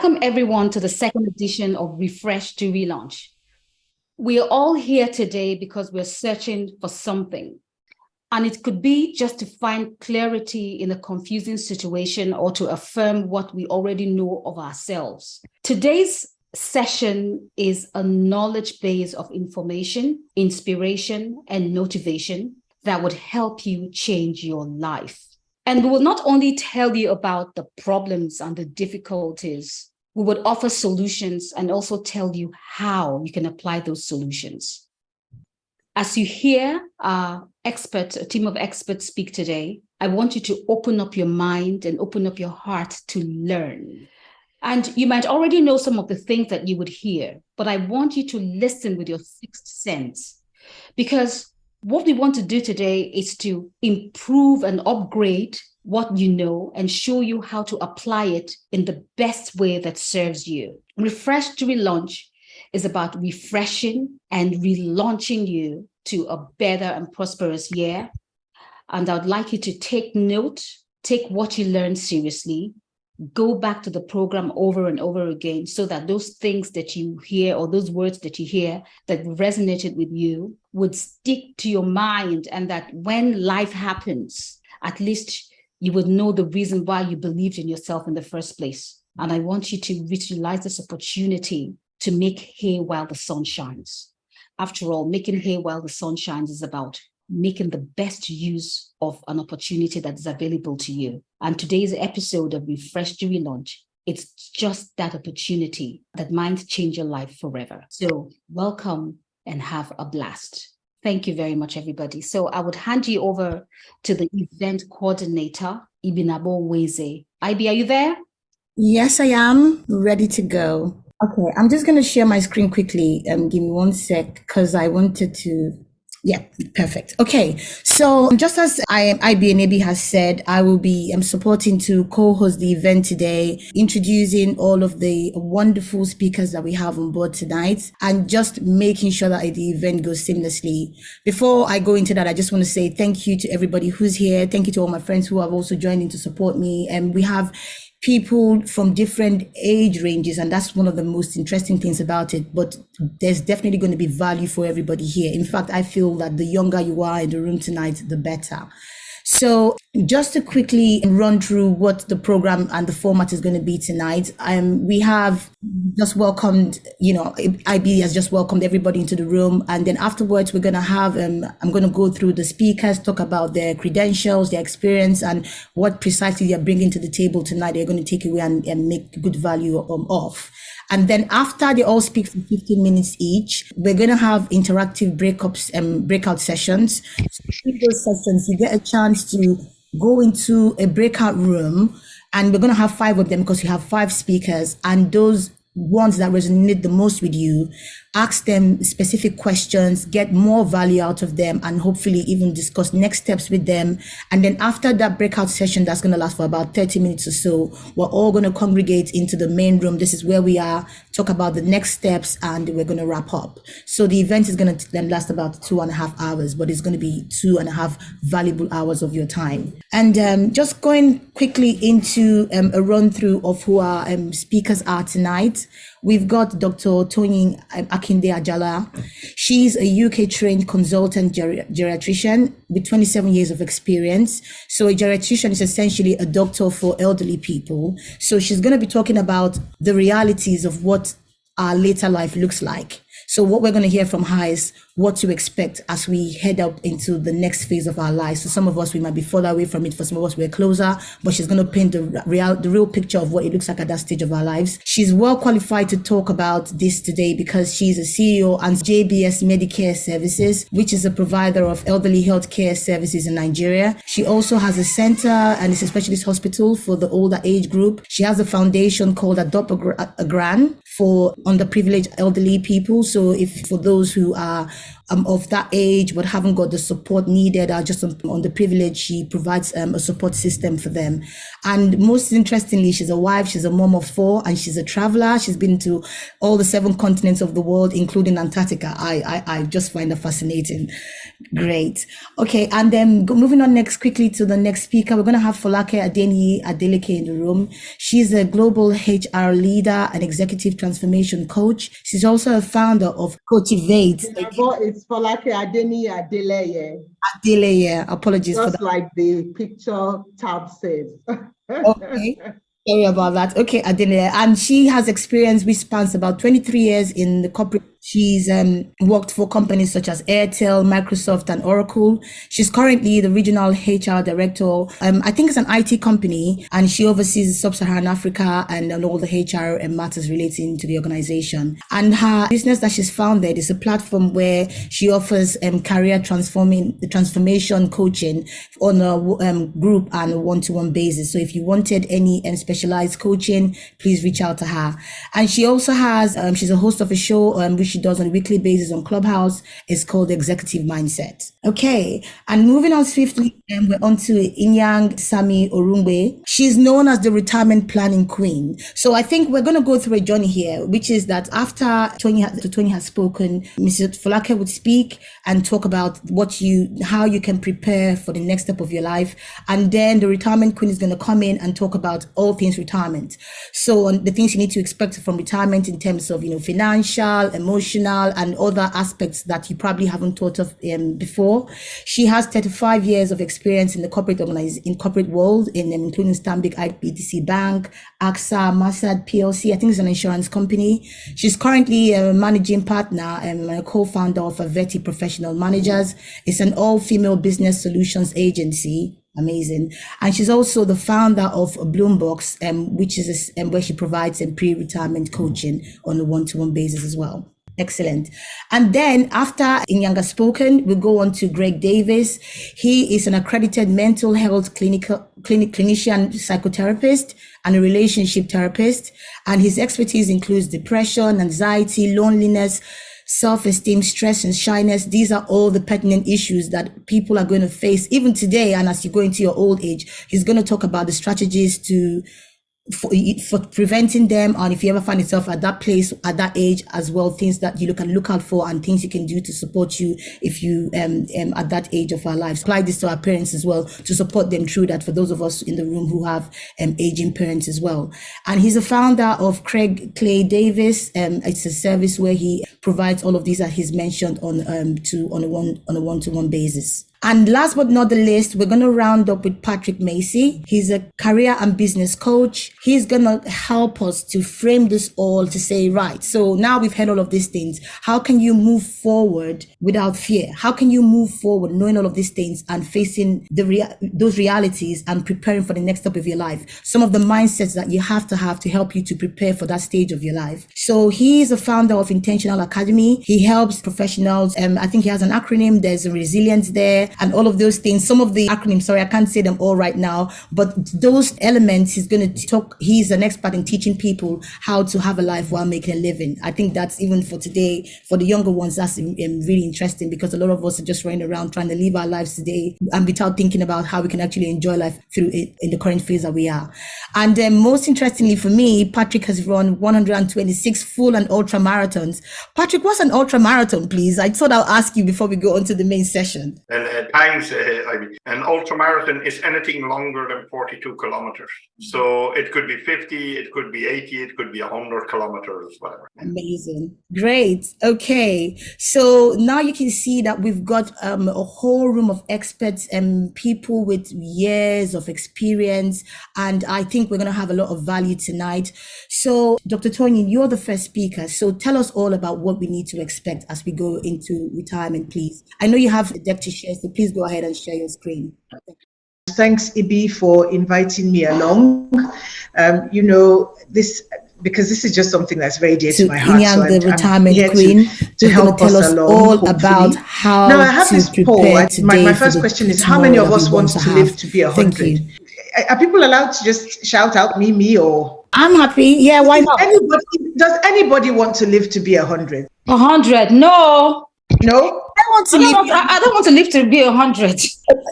Welcome everyone to the second edition of Refresh to Relaunch. We are all here today because we're searching for something. And it could be just to find clarity in a confusing situation or to affirm what we already know of ourselves. Today's session is a knowledge base of information, inspiration, and motivation that would help you change your life. And we will not only tell you about the problems and the difficulties, we would offer solutions and also tell you how you can apply those solutions. As you hear a team of experts speak today, I want you to open up your mind and open up your heart to learn. And you might already know some of the things that you would hear, but I want you to listen with your sixth sense, because what we want to do today is to improve and upgrade what you know and show you how to apply it in the best way that serves you. Refresh to Relaunch is about refreshing and relaunching you to a better and prosperous year. And I would like you to take note, take what you learned seriously, go back to the program over and over again so that those things that you hear or those words that you hear that resonated with you would stick to your mind, and that when life happens, at least you would know the reason why you believed in yourself in the first place. And I want you to utilize this opportunity to make hay while the sun shines. After all, making hay while the sun shines is about making the best use of an opportunity that is available to you. And today's episode of Refresh to Relaunch, it's just that opportunity that might change your life forever. So welcome and have a blast. Thank you very much, everybody. So I would hand you over to the event coordinator, Ibinabo Weze. Ibi, are you there? Yes, I am ready to go. Okay, I'm just going to share my screen quickly. Give me 1 sec because I wanted to. Yeah, perfect. Okay, so just as IB and AB has said, I'm supporting to co-host the event today, introducing all of the wonderful speakers that we have on board tonight, and just making sure that the event goes seamlessly. Before I go into that, I just want to say thank you to everybody who's here. Thank you to all my friends who have also joined in to support me. And we have people from different age ranges, and that's one of the most interesting things about it. But there's definitely going to be value for everybody here. In fact, I feel that the younger you are in the room tonight, the better. So just to quickly run through what the program and the format is going to be tonight, we have just welcomed, IB has just welcomed everybody into the room. And then afterwards, we're going to have, I'm going to go through the speakers, talk about their credentials, their experience, and what precisely they're bringing to the table tonight. They're going to take away and make good value of. And then after they all speak for 15 minutes each, we're going to have interactive breakout sessions. So in those sessions, you get a chance to go into a breakout room, and we're going to have 5 of them because we have 5 speakers, and those ones that resonate the most with you, ask them specific questions, get more value out of them, and hopefully even discuss next steps with them. And then after that breakout session, that's going to last for about 30 minutes or so, we're all going to congregate into the main room. This is where we are, talk about the next steps, and we're going to wrap up. So the event is going to then last about 2.5 hours, but it's going to be 2.5 valuable hours of your time. And just going quickly into a run through of who our speakers are tonight. We've got Dr. Toyin Akande-Ajala. She's a UK trained consultant geriatrician with 27 years of experience. So a geriatrician is essentially a doctor for elderly people. So she's going to be talking about the realities of what our later life looks like. So what we're going to hear from her is what to expect as we head up into the next phase of our lives. So some of us, we might be further away from it. For some of us, we're closer, but she's going to paint the real picture of what it looks like at that stage of our lives. She's well qualified to talk about this today because she's a CEO and JBS Medicare Services, which is a provider of elderly health care services in Nigeria. She also has a center and is a specialist hospital for the older age group. She has a foundation called Adopt a Gran for underprivileged elderly people. So if for those who are of that age but haven't got the support needed, are just on the privilege, she provides a support system for them. And most interestingly, she's a wife, she's a mom of 4, and she's a traveler. She's been to all the 7 continents of the world, including Antarctica. I just find her fascinating. Great. Okay, and then moving on next quickly to the next speaker, we're going to have Folake Adeleke in the room. She's a global HR leader and executive transformation coach. She's also a founder of Cultivate. It's Folake Adeleke. Adeleke, apologies just for that. Just like the picture tab says. Okay. Sorry about that. Okay, Adeleke. And she has experience, which spans about 23 years in the corporate. She's worked for companies such as Airtel, Microsoft, and Oracle. She's currently the regional HR director. I think it's an IT company, and she oversees Sub-Saharan Africa and all the HR matters relating to the organization. And her business that she's founded is a platform where she offers career transformation coaching on a group and a one-to-one basis. So if you wanted any specialized coaching, please reach out to her. And she also has, she's a host of a show which she does on a weekly basis on Clubhouse. It's called The Executive Mindset. Okay, and moving on swiftly, we're on to Inyang Sami Orungwe. She's known as the retirement planning queen. So I think we're going to go through a journey here, which is that after Toyin has spoken, Mrs. Folake would speak and talk about how you can prepare for the next step of your life. And then the retirement queen is going to come in and talk about all things retirement. So the things you need to expect from retirement in terms of, financial, emotional, and other aspects that you probably haven't thought of before. She has 35 years of experience in the corporate world, including Stanbic IBTC Bank, AXA, Masad PLC. I think it's an insurance company. She's currently a managing partner and a co-founder of Aveti Professional Managers. It's an all-female business solutions agency. Amazing. And she's also the founder of Bloombox, which is where she provides pre-retirement coaching on a one-to-one basis as well. Excellent. And then after Inyang has spoken, we'll go on to Greg Davis. He is an accredited mental health clinician, psychotherapist, and a relationship therapist. And his expertise includes depression, anxiety, loneliness, self-esteem, stress, and shyness. These are all the pertinent issues that people are going to face even today. And as you go into your old age, he's going to talk about the strategies for preventing them, and if you ever find yourself at that place at that age as well, things that you can look out for and things you can do to support you if you at that age of our lives. Apply this to our parents as well to support them through that, for those of us in the room who have aging parents as well. And he's a founder of Craig Clay Davis. It's a service where he provides all of these that he's mentioned on a one-to-one basis. And last but not the least, we're going to round up with Patrick Macy. He's a career and business coach. He's going to help us to frame this all to say, right, so now we've heard all of these things. How can you move forward without fear? How can you move forward knowing all of these things and facing those realities and preparing for the next step of your life? Some of the mindsets that you have to help you to prepare for that stage of your life. So he is a founder of Intentional Academy. He helps professionals. I think he has an acronym. There's a resilience there. And all of those things, some of the acronyms, sorry, I can't say them all right now, but those elements he's going to talk, he's an expert in teaching people how to have a life while making a living. I think that's, even for today, for the younger ones, that's really interesting, because a lot of us are just running around trying to live our lives today and without thinking about how we can actually enjoy life through it in the current phase that we are. And most interestingly for me, Patrick has run 126 full and ultra marathons. Patrick, what's an ultra marathon, please? I thought I'll ask you before we go on to the main session. And times, an ultramarathon is anything longer than 42 kilometers. So it could be 50, it could be 80, it could be 100 kilometers, whatever. Amazing. Great. Okay. So now you can see that we've got a whole room of experts and people with years of experience. And I think we're going to have a lot of value tonight. So Dr. Toyin, you're the first speaker. So tell us all about what we need to expect as we go into retirement, please. I know you have a deck to share, so please go ahead and share your screen. Thanks, Ibi, for inviting me along. Because this is just something that's very dear to my heart. Inyang, the retirement queen, to help tell us along, all hopefully. about how now, I have to this prepare poll. My first question is, how many of us want to live to be 100? Are people allowed to just shout out me, or? I'm happy. Yeah, why not? Does anybody want to live to be 100? 100? No. No? want to live. I don't want to live to be 100.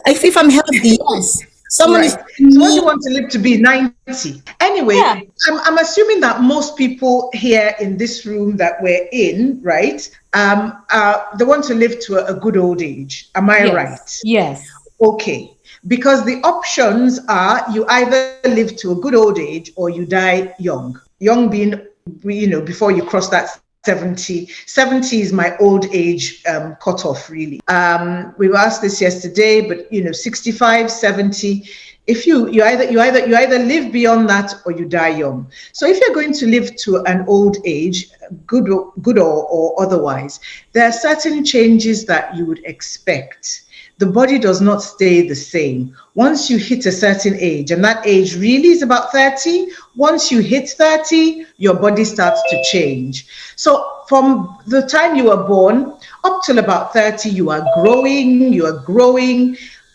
If I'm healthy, yes. Someone Right. So what do you want to live to be 90? Anyway, Yeah. I'm assuming that most people here in this room that we're in, right, they want to live to a good old age. Am I right? Yes. Okay. Because the options are you either live to a good old age or you die young. Young being, before you cross that 70. 70 is my old age cutoff, really. We were asked this yesterday, but 65, 70. If you either live beyond that or you die young. So if you're going to live to an old age, good or otherwise, there are certain changes that you would expect. The body does not stay the same. Once you hit a certain age, and that age really is about 30, once you hit 30, your body starts to change. So from the time you were born up till about 30, you are growing.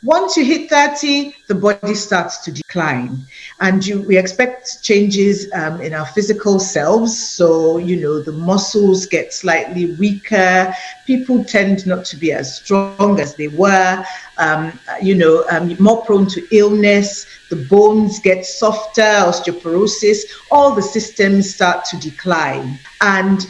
Once you hit 30, the body starts to decline. And we expect changes in our physical selves. So, the muscles get slightly weaker. People tend not to be as strong as they were, more prone to illness. The bones get softer, osteoporosis, all the systems start to decline. And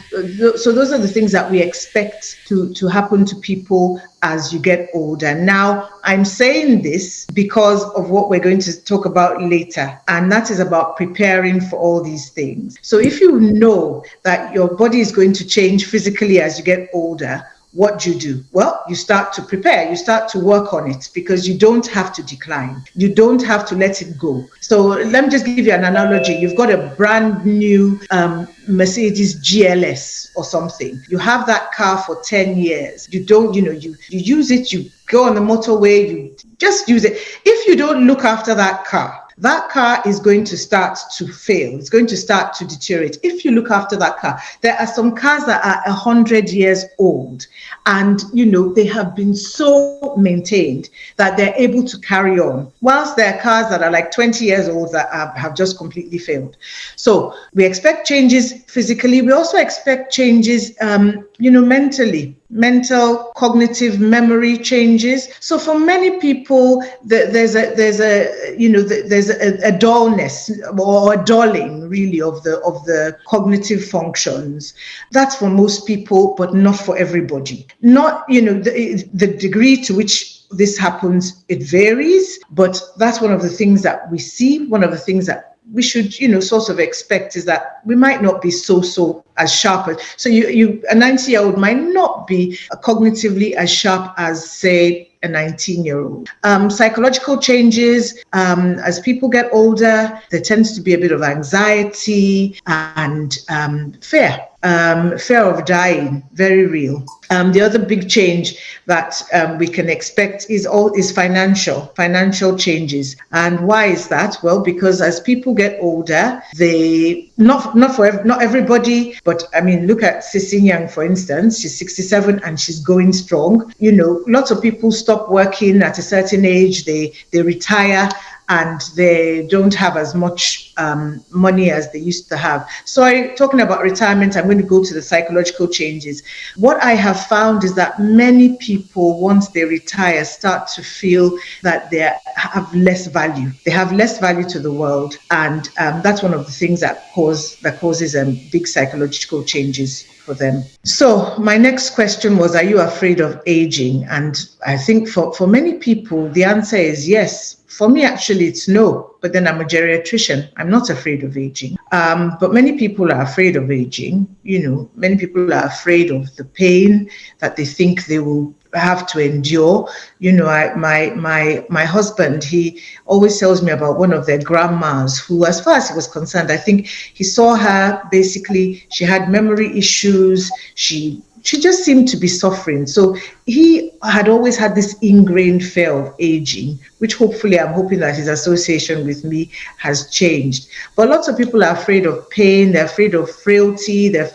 so those are the things that we expect to happen to people as you get older. Now, I'm saying this because of what we're going to talk about later, and that is about preparing for all these things. So if you know that your body is going to change physically as you get older, what do you do? Well, you start to prepare, you start to work on it, because you don't have to decline. You don't have to let it go. So let me just give you an analogy. You've got a brand new Mercedes GLS or something. You have that car for 10 years. You don't, you use it, you go on the motorway, you just use it. If you don't look after that car is going to start to fail. It's going to start to deteriorate. If you look after that car, there are some cars that are 100 years old, and they have been so maintained that they're able to carry on, whilst there are cars that are like 20 years old that have just completely failed. So we expect changes physically. We also expect changes, mentally. Mental, cognitive, memory changes. So for many people, there's a dullness or a dulling, really, of the cognitive functions. That's for most people, but not for everybody. Not, the degree to which this happens, it varies, but that's one of the things that we see. One of the things that we should, sort of expect is that we might not be so as sharp. So a 90-year-old might not be cognitively as sharp as, say, a 19-year-old. Psychological changes, as people get older, there tends to be a bit of anxiety and fear. Fear of dying, very real. The other big change that we can expect is financial changes. And why is that? Well, because as people get older, they not everybody, but I mean, look at Sissy Young, for instance. She's 67 and she's going strong. Lots of people stop working at a certain age. They retire, and they don't have as much money as they used to have. So talking about retirement, I'm going to go to the psychological changes. What I have found is that many people, once they retire, start to feel that they have less value. They have less value to the world. And that's one of the things that causes big psychological changes for them. So my next question was, are you afraid of aging? And I think for many people, the answer is yes. For me, actually, it's no, but then I'm a geriatrician. I'm not afraid of aging. But many people are afraid of aging. Many people are afraid of the pain that they think they will have to endure. My husband, he always tells me about one of their grandmas who, as far as he was concerned, I think he saw her, basically, she had memory issues. She just seemed to be suffering. So he had always had this ingrained fear of aging, which hopefully I'm hoping that his association with me has changed. But lots of people are afraid of pain. They're afraid of frailty. They're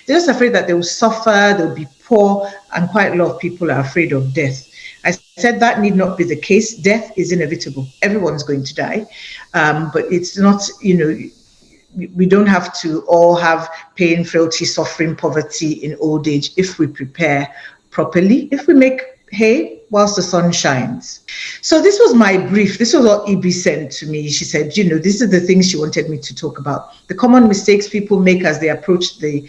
just afraid that they will suffer, they'll be poor. And quite a lot of people are afraid of death. I said that need not be the case. Death is inevitable. Everyone's going to die. But it's not, we don't have to all have pain, frailty, suffering, poverty in old age if we prepare properly, if we make hay whilst the sun shines. So this was my brief. This was what Ibi sent to me. She said, these are the things she wanted me to talk about. The common mistakes people make as they approach the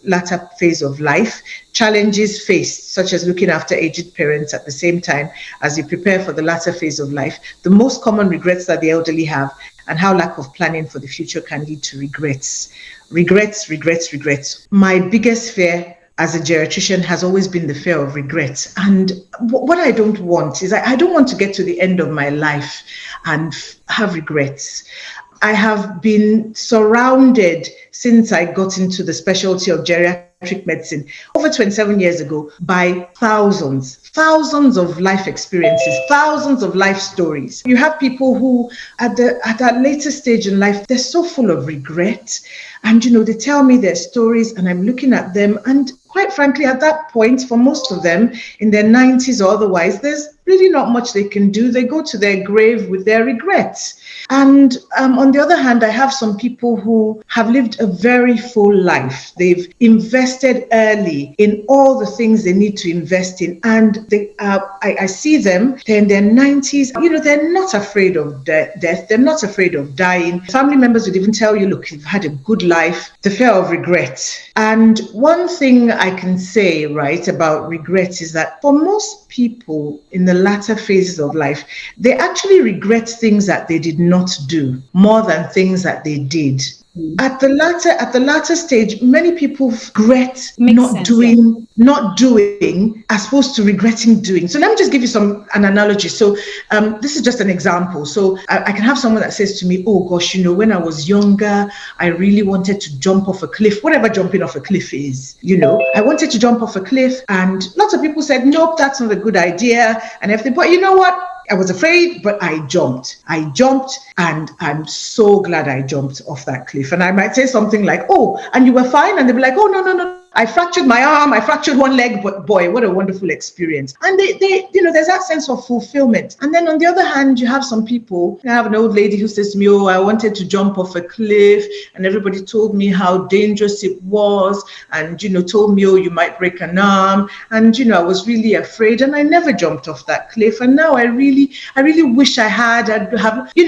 latter phase of life, challenges faced, such as looking after aged parents at the same time as you prepare for the latter phase of life, the most common regrets that the elderly have, and how lack of planning for the future can lead to regrets. Regrets. My biggest fear as a geriatrician has always been the fear of regret. And what I don't want is I don't want to get to the end of my life and have regrets. I have been surrounded since I got into the specialty of geriatric medicine over 27 years ago by thousands of life experiences, thousands of life stories. You have people who at that later stage in life, they're so full of regret. And, they tell me their stories and I'm looking at them. And quite frankly, at that point, for most of them in their 90s or otherwise, there's really not much they can do. They go to their grave with their regrets. And on the other hand, I have some people who have lived a very full life. They've invested early in all the things they need to invest in. And I see them, they're in their 90s. They're not afraid of death. They're not afraid of dying. Family members would even tell you, look, you've had a good life. The fear of regret. And one thing I can say, right, about regret is that for most people in the latter phases of life, they actually regret things that they did not do more than things that they did. At the latter stage, many people regret not doing as opposed to regretting doing. So let me just give you an analogy. So this is just an example. So I can have someone that says to me, oh gosh, when I was younger, I really wanted to jump off a cliff, whatever jumping off a cliff is, I wanted to jump off a cliff and lots of people said, nope, that's not a good idea and everything. But you know what? I was afraid, but I jumped and I'm so glad I jumped off that cliff. And I might say something like, oh, and you were fine? And they'll be like, oh, no. I fractured my arm, I fractured one leg, but boy, what a wonderful experience. And they there's that sense of fulfillment. And then on the other hand, you have some people, I have an old lady who says to me, oh, I wanted to jump off a cliff and everybody told me how dangerous it was and, told me, oh, you might break an arm. And, I was really afraid and I never jumped off that cliff. And now I really wish I had,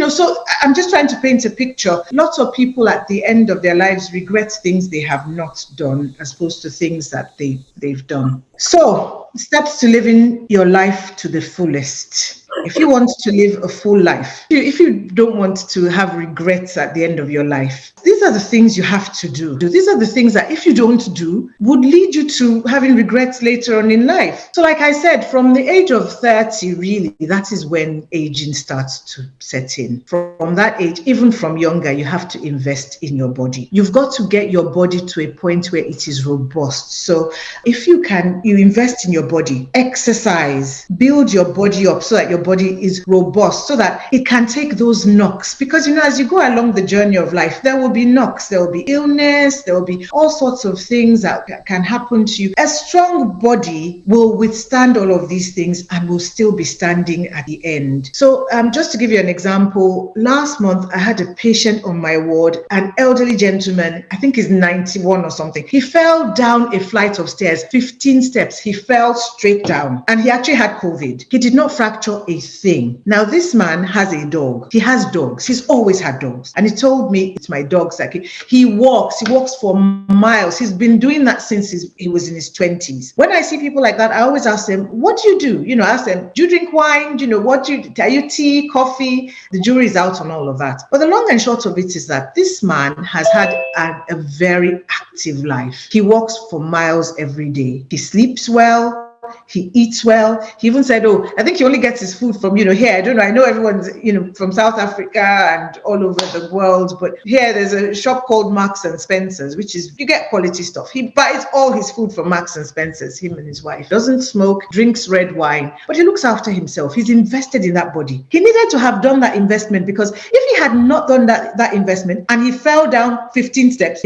so I'm just trying to paint a picture. Lots of people at the end of their lives regret things they have not done as opposed to things that they've done. So, steps to living your life to the fullest. If you want to live a full life, if you don't want to have regrets at the end of your life, these are the things you have to do. These are the things that if you don't do, would lead you to having regrets later on in life. So like I said, from the age of 30, really, that is when aging starts to set in. From that age, even from younger, you have to invest in your body. You've got to get your body to a point where it is robust. So if you invest in your body, exercise, build your body up so that your body is robust, so that it can take those knocks. Because, as you go along the journey of life, there will be knocks, there will be illness, there will be all sorts of things that can happen to you. A strong body will withstand all of these things and will still be standing at the end. So just to give you an example, last month I had a patient on my ward, an elderly gentleman, I think he's 91 or something. He fell down a flight of stairs, 15 steps. He fell straight down and he actually had COVID. He did not fracture a thing. Now this man has a dog. He has dogs. He's always had dogs. And he told me, it's my dogs. Like he walks for miles. He's been doing that since he was in his 20s. When I see people like that, I always ask them, what do you do? I ask them, do you drink wine? Are you tea, coffee? The jury is out on all of that. But the long and short of it is that this man has had a very active life. He walks for miles every day. He sleeps well. He eats well. He even said, oh, I think he only gets his food from, here. I don't know. I know everyone's, from South Africa and all over the world. But here there's a shop called Marks and Spencer's, which is, you get quality stuff. He buys all his food from Marks and Spencer's, him and his wife. Doesn't smoke, drinks red wine, but he looks after himself. He's invested in that body. He needed to have done that investment because if he had not done that investment and he fell down 15 steps,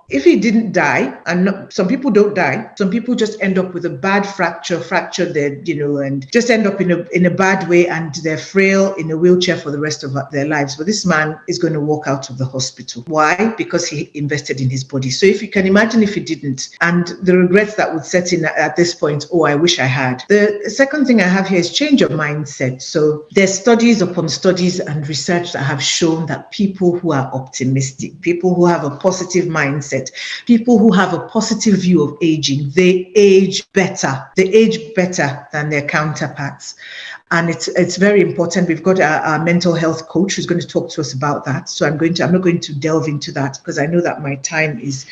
if he didn't die, and some people don't die, some people just end up with a bad fracture there, and just end up in a bad way, and they're frail in a wheelchair for the rest of their lives. But this man is going to walk out of the hospital. Why? Because he invested in his body. So if you can imagine if he didn't, and the regrets that would set in at this point, oh, I wish I had. The second thing I have here is change of mindset. So there's studies upon studies and research that have shown that people who are optimistic, people who have a positive mindset, people who have a positive view of aging, they age better. They age better than their counterparts. And it's very important. We've got our mental health coach who's going to talk to us about that. So I'm not going to delve into that because I know that my time is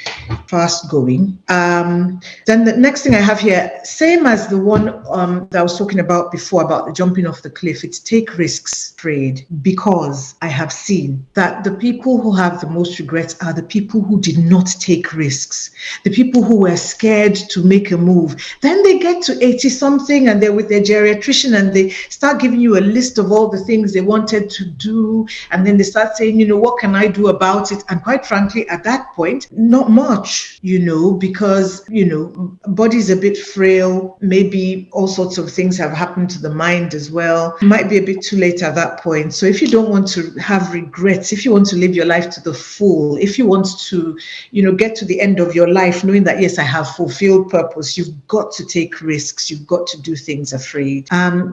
fast going. Then the next thing I have here, same as the one that I was talking about before about the jumping off the cliff, it's take risks, afraid, because I have seen that the people who have the most regrets are the people who did not take risks, the people who were scared to make a move. Then they get to 80 something and they're with their geriatrician and they start giving you a list of all the things they wanted to do. And then they start saying, what can I do about it? And quite frankly, at that point, not much, because, body's a bit frail. Maybe all sorts of things have happened to the mind as well. It might be a bit too late at that point. So if you don't want to have regrets, if you want to live your life to the full, if you want to, get to the end of your life knowing that, yes, I have fulfilled purpose, you've got to take risks. You've got to do things afraid.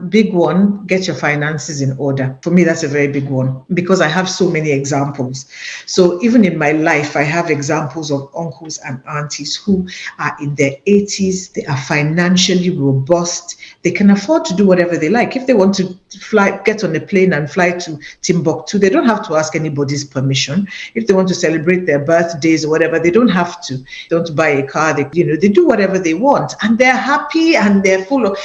Big one. Get your finances in order. For me, that's a very big one because I have so many examples. So even in my life, I have examples of uncles and aunties who are in their 80s. They are financially robust. They can afford to do whatever they like. If they want to get on a plane and fly to Timbuktu, they don't have to ask anybody's permission. If they want to celebrate their birthdays or whatever, they don't have to. They don't buy a car. They do whatever they want, and they're happy and they're full of,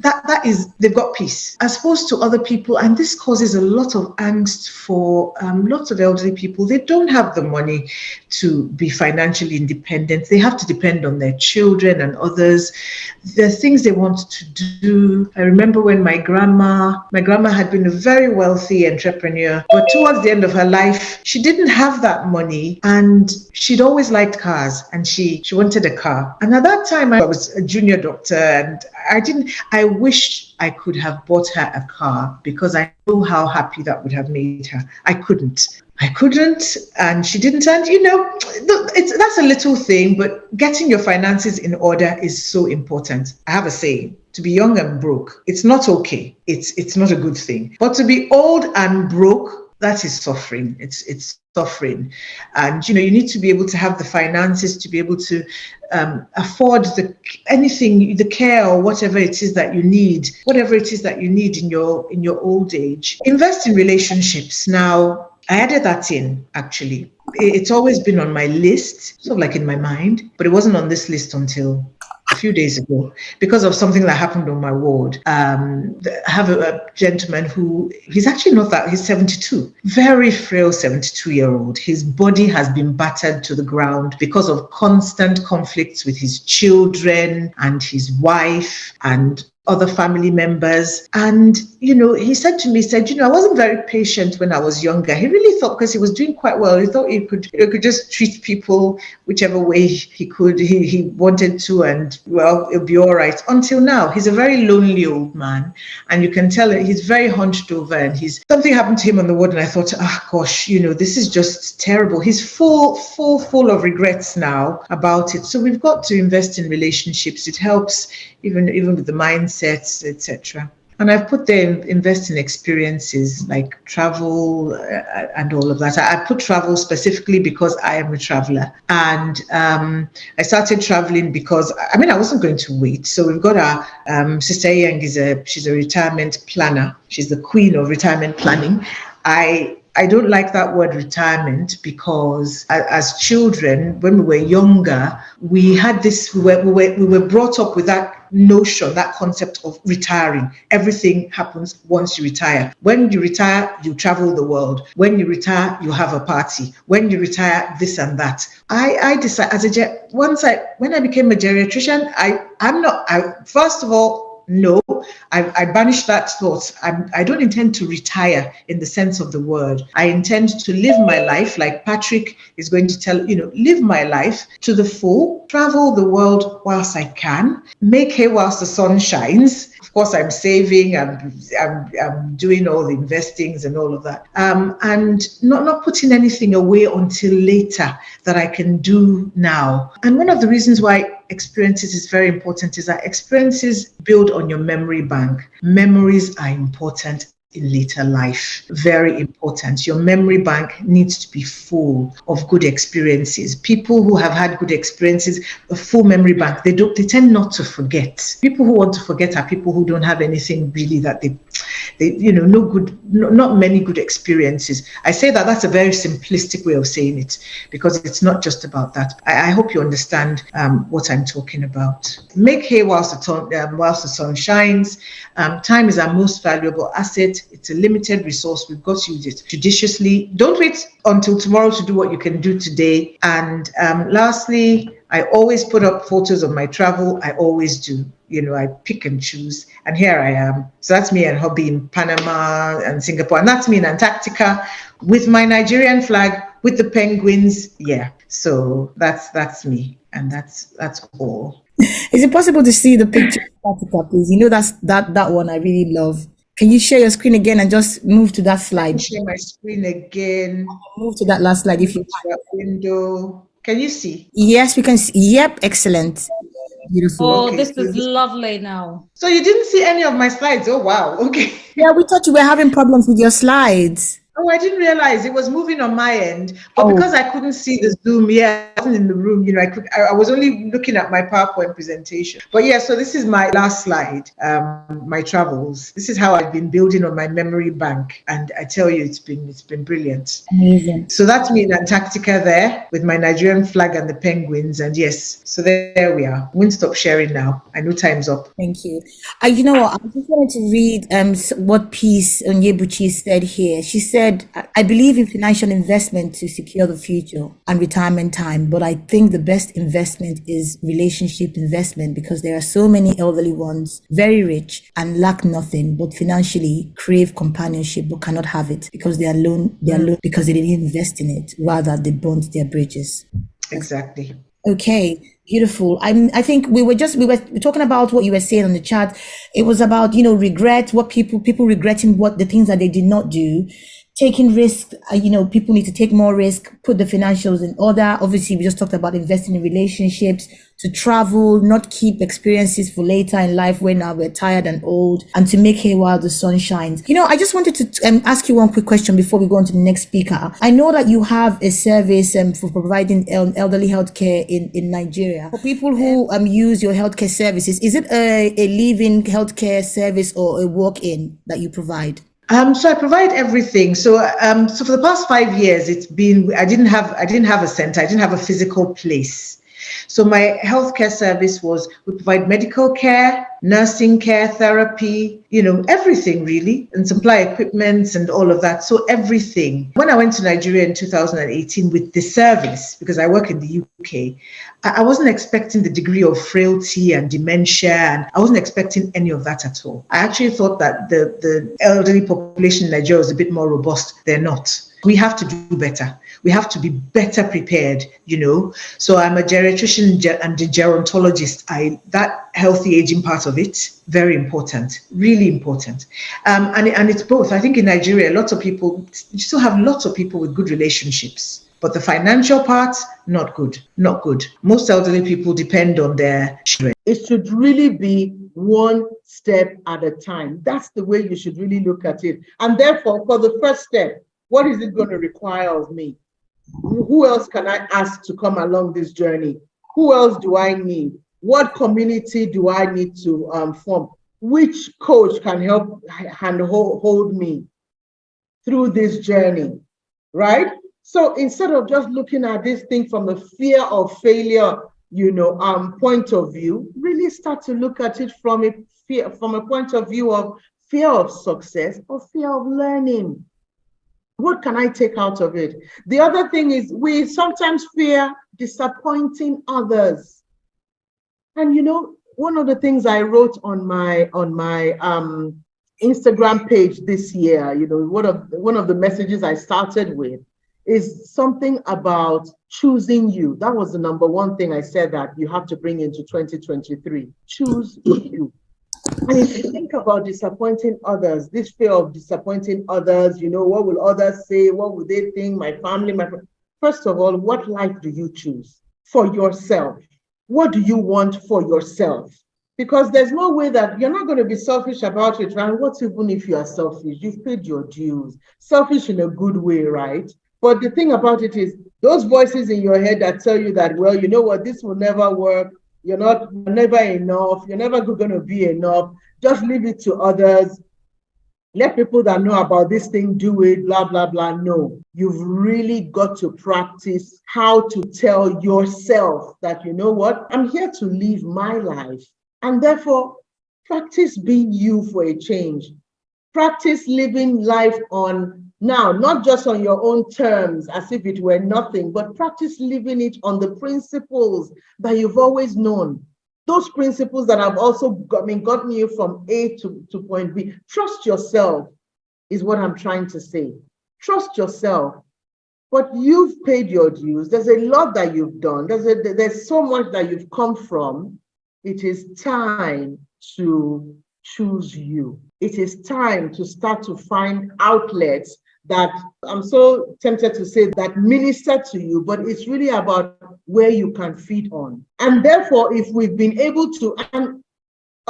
that is, they've got peace as opposed to other people. And this causes a lot of angst for lots of elderly people. They don't have the money to be financially independent. They have to depend on their children and others. There are things they want to do. I remember when my grandma had been a very wealthy entrepreneur, but towards the end of her life, she didn't have that money, and she'd always liked cars, and she wanted a car. And at that time, I was a junior doctor, and I wished I could have bought her a car because I know how happy that would have made her. I couldn't, and she didn't. And that's a little thing, but getting your finances in order is so important. I have a saying: to be young and broke, it's not okay. It's not a good thing. But to be old and broke, that is suffering. It's suffering. And you need to be able to have the finances to be able to afford the care or whatever it is that you need in your old age. Invest in relationships. Now, I added that in, actually. It's always been on my list, sort of like in my mind, but it wasn't on this list until a few days ago because of something that happened on my ward. I have a gentleman who, he's actually not that, he's 72, very frail 72-year-old. His body has been battered to the ground because of constant conflicts with his children and his wife and other family members. And, he said to me, I wasn't very patient when I was younger. He really thought, because he was doing quite well, he thought he could just treat people whichever way he could, he wanted to, and well, it'll be all right. Until now, he's a very lonely old man. And you can tell he's very hunched over, and something happened to him on the ward. And I thought, gosh, this is just terrible. He's full of regrets now about it. So we've got to invest in relationships. It helps even with the mindsets, etc. And I've put there invest in experiences like travel and all of that. I put travel specifically because I am a traveler. And I started traveling because, I wasn't going to wait. So we've got our Sister Yang she's a retirement planner. She's the queen of retirement planning. I don't like that word retirement because as children, when we were younger, we had this, we were brought up with that notion, that concept of retiring. Everything happens once you retire. When you retire, you travel the world. When you retire, you have a party. When you retire, this and that. I decided when I became a geriatrician, first of all, No, I banish that thought. I don't intend to retire in the sense of the word. I intend to live my life like Patrick is going to tell, live my life to the full, travel the world whilst I can, make hay whilst the sun shines. Of course, I'm saving, I'm doing all the investings and all of that, and not putting anything away until later that I can do now. And one of the reasons why experiences is very important is that experiences build on your memory bank. Memories are important in later life. Very important. Your memory bank needs to be full of good experiences. People who have had good experiences, a full memory bank, they tend not to forget. People who want to forget are people who don't have anything really that not many good experiences. I say that that's a very simplistic way of saying it because it's not just about that. I hope you understand what I'm talking about. Make hay whilst the sun shines. Time is our most valuable asset. It's a limited resource. We've got to use it judiciously. Don't wait until tomorrow to do what you can do today. And lastly, I always put up photos of my travel. I always do. I pick and choose. And here I am. So that's me and hubby in Panama and Singapore. And that's me in Antarctica with my Nigerian flag, with the penguins. Yeah. So that's me. And that's all. Is it possible to see the picture of Antarctica, please? That's that one I really love. Can you share your screen again and just move to that slide? Share my screen again. Move to that last slide if you can. Window. Can you see? Yes, we can see. Yep, excellent. Beautiful. Oh, okay, this is lovely now. So you didn't see any of my slides? Oh, wow. Okay. Yeah, we thought you were having problems with your slides. Oh, I didn't realize it was moving on my end, but because I couldn't see the Zoom, I wasn't in the room. I was only looking at my PowerPoint presentation. But yeah, so this is my last slide, my travels. This is how I've been building on my memory bank, and I tell you, it's been brilliant. Amazing. So that's me in Antarctica there with my Nigerian flag and the penguins, and yes, so there we are. Won't stop sharing now. I know time's up. Thank you. I just wanted to read what piece Onyebuchi said here. She said, I believe in financial investment to secure the future and retirement time, but I think the best investment is relationship investment because there are so many elderly ones, very rich and lack nothing, but financially crave companionship but cannot have it because they are alone because they didn't invest in it. Rather, they burnt their bridges. Exactly. Okay, beautiful. I think we were talking about what you were saying on the chat. It was about, regret, what people regretting what the things that they did not do. Taking risk, people need to take more risk, put the financials in order. Obviously, we just talked about investing in relationships, to travel, not keep experiences for later in life when now we're tired and old, and to make hay while the sun shines. I just wanted to ask you one quick question before we go on to the next speaker. I know that you have a service for providing elderly healthcare in Nigeria. For people who use your healthcare services, is it a live-in healthcare service or a walk-in that you provide? So I provide everything. So for the past 5 years, it's been, I didn't have a center. I didn't have a physical place. So my healthcare service was, we provide medical care, nursing care, therapy, everything really, and supply equipment and all of that. So everything. When I went to Nigeria in 2018 with the service, because I work in the UK, I wasn't expecting the degree of frailty and dementia, and I wasn't expecting any of that at all. I actually thought that the elderly population in Nigeria was a bit more robust. They're not. We have to do better. We have to be better prepared, So I'm a geriatrician and a gerontologist. That healthy aging part of it, very important, really important. And it's both. I think in Nigeria, you still have lots of people with good relationships, but the financial part, not good. Most elderly people depend on their children. It should really be one step at a time. That's the way you should really look at it. And therefore, for the first step, what is it going to require of me? Who else can I ask to come along this journey? Who else do I need? What community do I need to form? Which coach can help and hold me through this journey, right? So instead of just looking at this thing from the fear of failure, point of view, really start to look at it from a point of view of fear of success or fear of learning. What can I take out of it? The other thing is we sometimes fear disappointing others. And one of the things I wrote on my Instagram page this year, you know, one of the messages I started with is something about choosing you. That was the number one thing I said that you have to bring into 2023. Choose you. And if you think about disappointing others, this fear of disappointing others, you know, what will others say? What will they think? My family, my friends. First of all, what life do you choose for yourself? What do you want for yourself? Because there's no way that you're not going to be selfish about it, right? What even if you are selfish? You've paid your dues. Selfish in a good way, right? But the thing about it is, those voices in your head that tell you that, well, you know what, this will never work. You're never enough. You're never going to be enough. Just leave it to others. Let people that know about this thing do it, blah, blah, blah. No, you've really got to practice how to tell yourself that, you know what, I'm here to live my life. And therefore, practice being you for a change. Practice living life on now, not just on your own terms as if it were nothing, but practice living it on the principles that you've always known. Those principles that have also gotten you from A to point B. Trust yourself is what I'm trying to say. Trust yourself. But you've paid your dues. There's a lot that you've done. There's so much that you've come from. It is time to choose you. It is time to start to find outlets that, I'm so tempted to say, that minister to you, but it's really about where you can feed on. And therefore, if we've been able to, and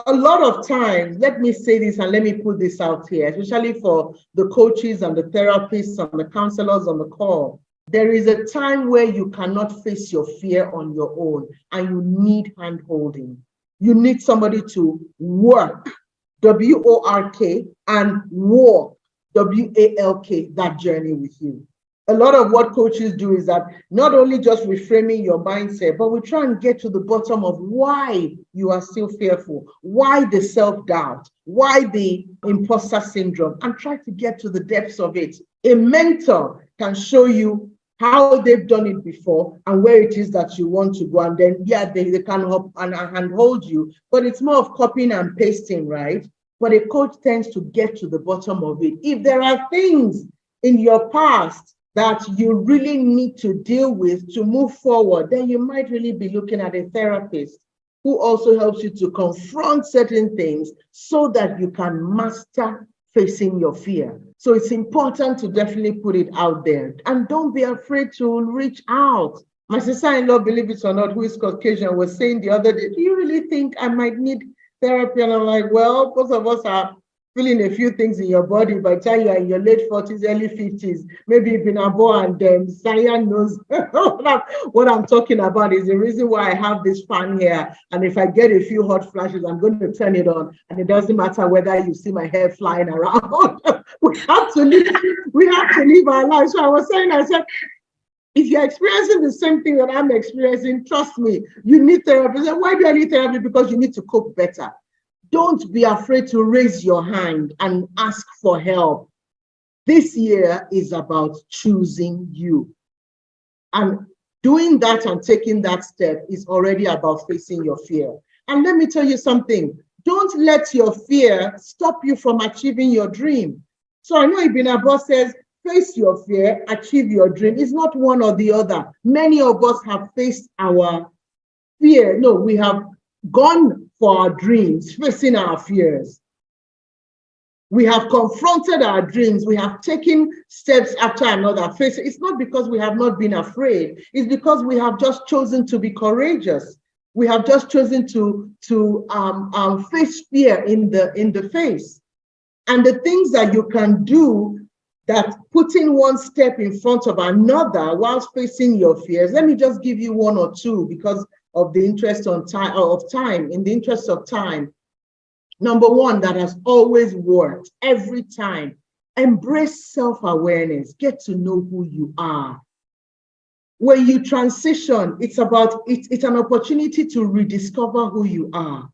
a lot of times, let me say this and let me put this out here, especially for the coaches and the therapists and the counselors on the call, there is a time where you cannot face your fear on your own and you need hand-holding. You need somebody to work, W-O-R-K, and walk, W-A-L-K, that journey with you. A lot of what coaches do is that not only just reframing your mindset, but we try and get to the bottom of why you are still fearful, why the self-doubt, why the imposter syndrome, and try to get to the depths of it. A mentor can show you how they've done it before and where it is that you want to go. And then, yeah, they can help and hold you, but it's more of copying and pasting, right? But a coach tends to get to the bottom of it. If there are things in your past that you really need to deal with to move forward, then you might really be looking at a therapist who also helps you to confront certain things so that you can master facing your fear. So it's important to definitely put it out there. And don't be afraid to reach out. My sister-in-law, believe it or not, who is Caucasian, was saying the other day, do you really think I might need therapy? And I'm like, well, both of us are feeling a few things in your body. By the time you're in your late 40s, early 50s, maybe you've been born, and Saya knows what I'm talking about. Is the reason why I have this fan here. And if I get a few hot flashes, I'm going to turn it on. And it doesn't matter whether you see my hair flying around. we have to live our lives. So I said, if you're experiencing the same thing that I'm experiencing, trust me, you need therapy. So why do I need therapy? Because you need to cope better. Don't be afraid to raise your hand and ask for help. This year is about choosing you. And doing that and taking that step is already about facing your fear. And let me tell you something. Don't let your fear stop you from achieving your dream. So I know Ibn Abbas says, face your fear, achieve your dream. It's not one or the other. Many of us have faced our fear. No, we have gone for our dreams, facing our fears. We have confronted our dreams. We have taken steps after another. It's not because we have not been afraid. It's because we have just chosen to be courageous. We have just chosen to face fear in the face. And the things that you can do, that putting one step in front of another whilst facing your fears. Let me just give you one or two because of the interest in the interest of time. Number one, that has always worked every time. Embrace self-awareness. Get to know who you are. When you transition, it's an opportunity to rediscover who you are.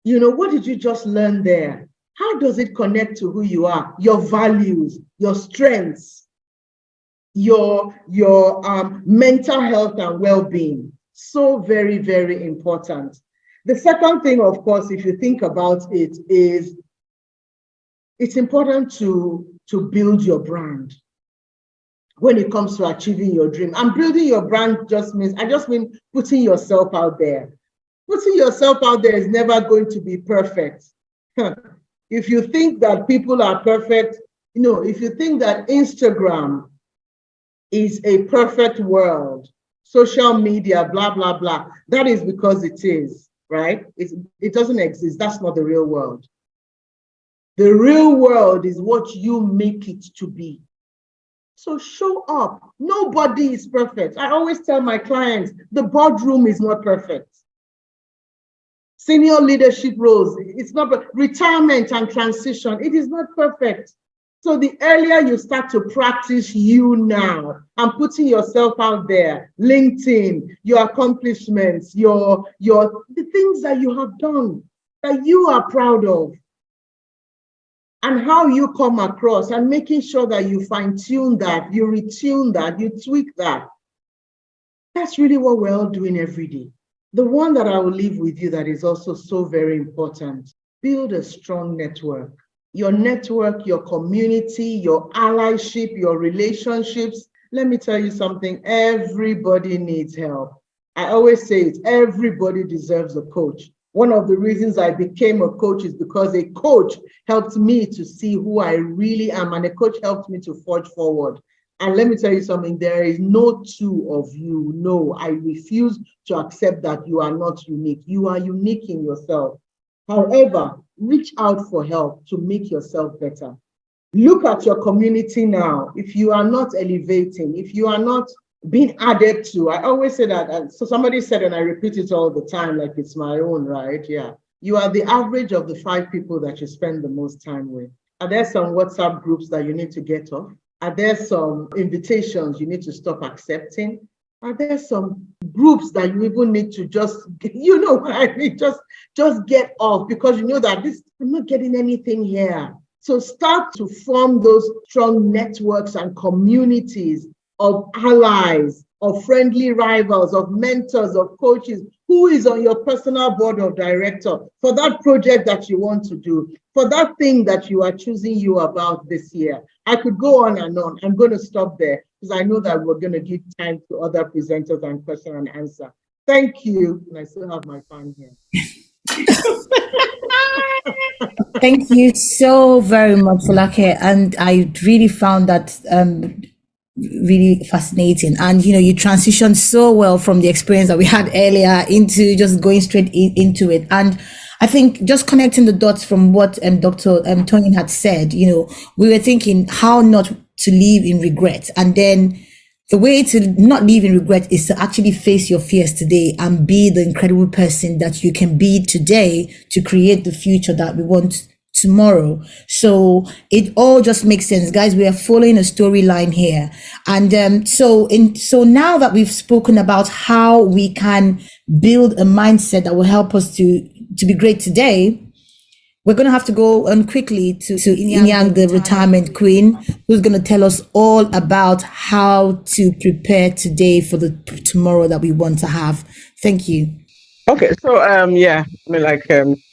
You know, what did you just learn there? How does it connect to who you are? Your values, your strengths, your mental health and well-being. So very, very important. The second thing, of course, if you think about it, is it's important to build your brand when it comes to achieving your dream. And building your brand I just mean putting yourself out there. Putting yourself out there is never going to be perfect. If you think that people are perfect, if you think that Instagram is a perfect world, social media, blah, blah, blah, that is because it is, right? It doesn't exist. That's not the real world. The real world is what you make it to be. So show up. Nobody is perfect. I always tell my clients, the boardroom is not perfect. Senior leadership roles, it's not, retirement and transition, it is not perfect. So the earlier you start to practice you now and putting yourself out there, LinkedIn, your accomplishments, the things that you have done, that you are proud of, and how you come across, and making sure that you fine-tune that, you retune that, you tweak that. That's really what we're all doing every day. The one that I will leave with you that is also so very important, build a strong network. Your network, your community, your allyship, your relationships. Let me tell you something, everybody needs help. I always say it, everybody deserves a coach. One of the reasons I became a coach is because a coach helped me to see who I really am, and a coach helped me to forge forward. And let me tell you something, there is no two of you. No, I refuse to accept that you are not unique. You are unique in yourself. However, reach out for help to make yourself better. Look at your community now. If you are not elevating, if you are not being added to, I always say that, and so somebody said, and I repeat it all the time, like it's my own, right? Yeah. You are the average of the 5 people that you spend the most time with. Are there some WhatsApp groups that you need to get off? Are there some invitations you need to stop accepting? Are there some groups that you even need to just, what I mean, just get off, because you know that I'm not getting anything here. So start to form those strong networks and communities of allies, of friendly rivals, of mentors, of coaches. Who is on your personal board of director for that project that you want to do, for that thing that you are choosing you about this year? I could go on and on. I'm going to stop there because I know that we're going to give time to other presenters and question and answer. Thank you. And I still have my fan here. Thank you so very much, Folake. And I really found that really fascinating. And you transitioned so well from the experience that we had earlier into just going straight into it. And I think just connecting the dots from what Dr. Toyin had said, we were thinking how not to live in regret. And then the way to not live in regret is to actually face your fears today and be the incredible person that you can be today to create the future that we want tomorrow. So it all just makes sense, guys. We are following a storyline here. And so now that we've spoken about how we can build a mindset that will help us to be great today, we're going to have to go on quickly to Inyang, the retirement queen, who's going to tell us all about how to prepare today for the tomorrow that we want to have. Thank you. Okay, so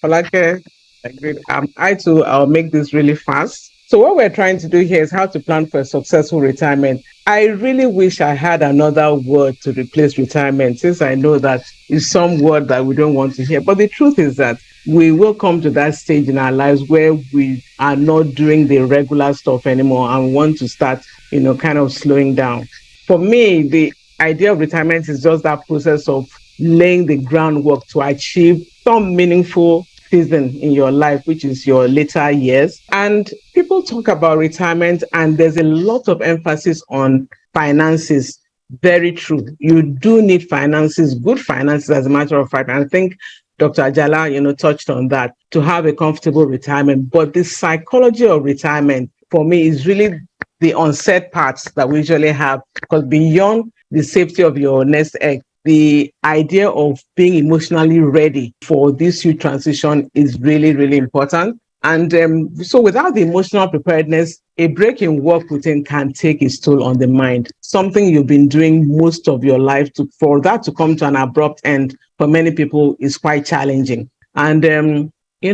Falake agreed. I'll make this really fast. So what we're trying to do here is how to plan for a successful retirement. I really wish I had another word to replace retirement, since I know that is some word that we don't want to hear. But the truth is that we will come to that stage in our lives where we are not doing the regular stuff anymore and want to start, kind of slowing down. For me, the idea of retirement is just that process of laying the groundwork to achieve some meaningful season in your life, which is your later years. And people talk about retirement and there's a lot of emphasis on finances. Very true. You do need finances, good finances, as a matter of fact. And I think Dr. Ajala, touched on that, to have a comfortable retirement. But the psychology of retirement, for me, is really the onset parts that we usually have, because beyond the safety of your nest egg, the idea of being emotionally ready for this huge transition is really, really important. And so without the emotional preparedness, a break in work routine can take its toll on the mind. Something you've been doing most of your life, for that to come to an abrupt end for many people is quite challenging. And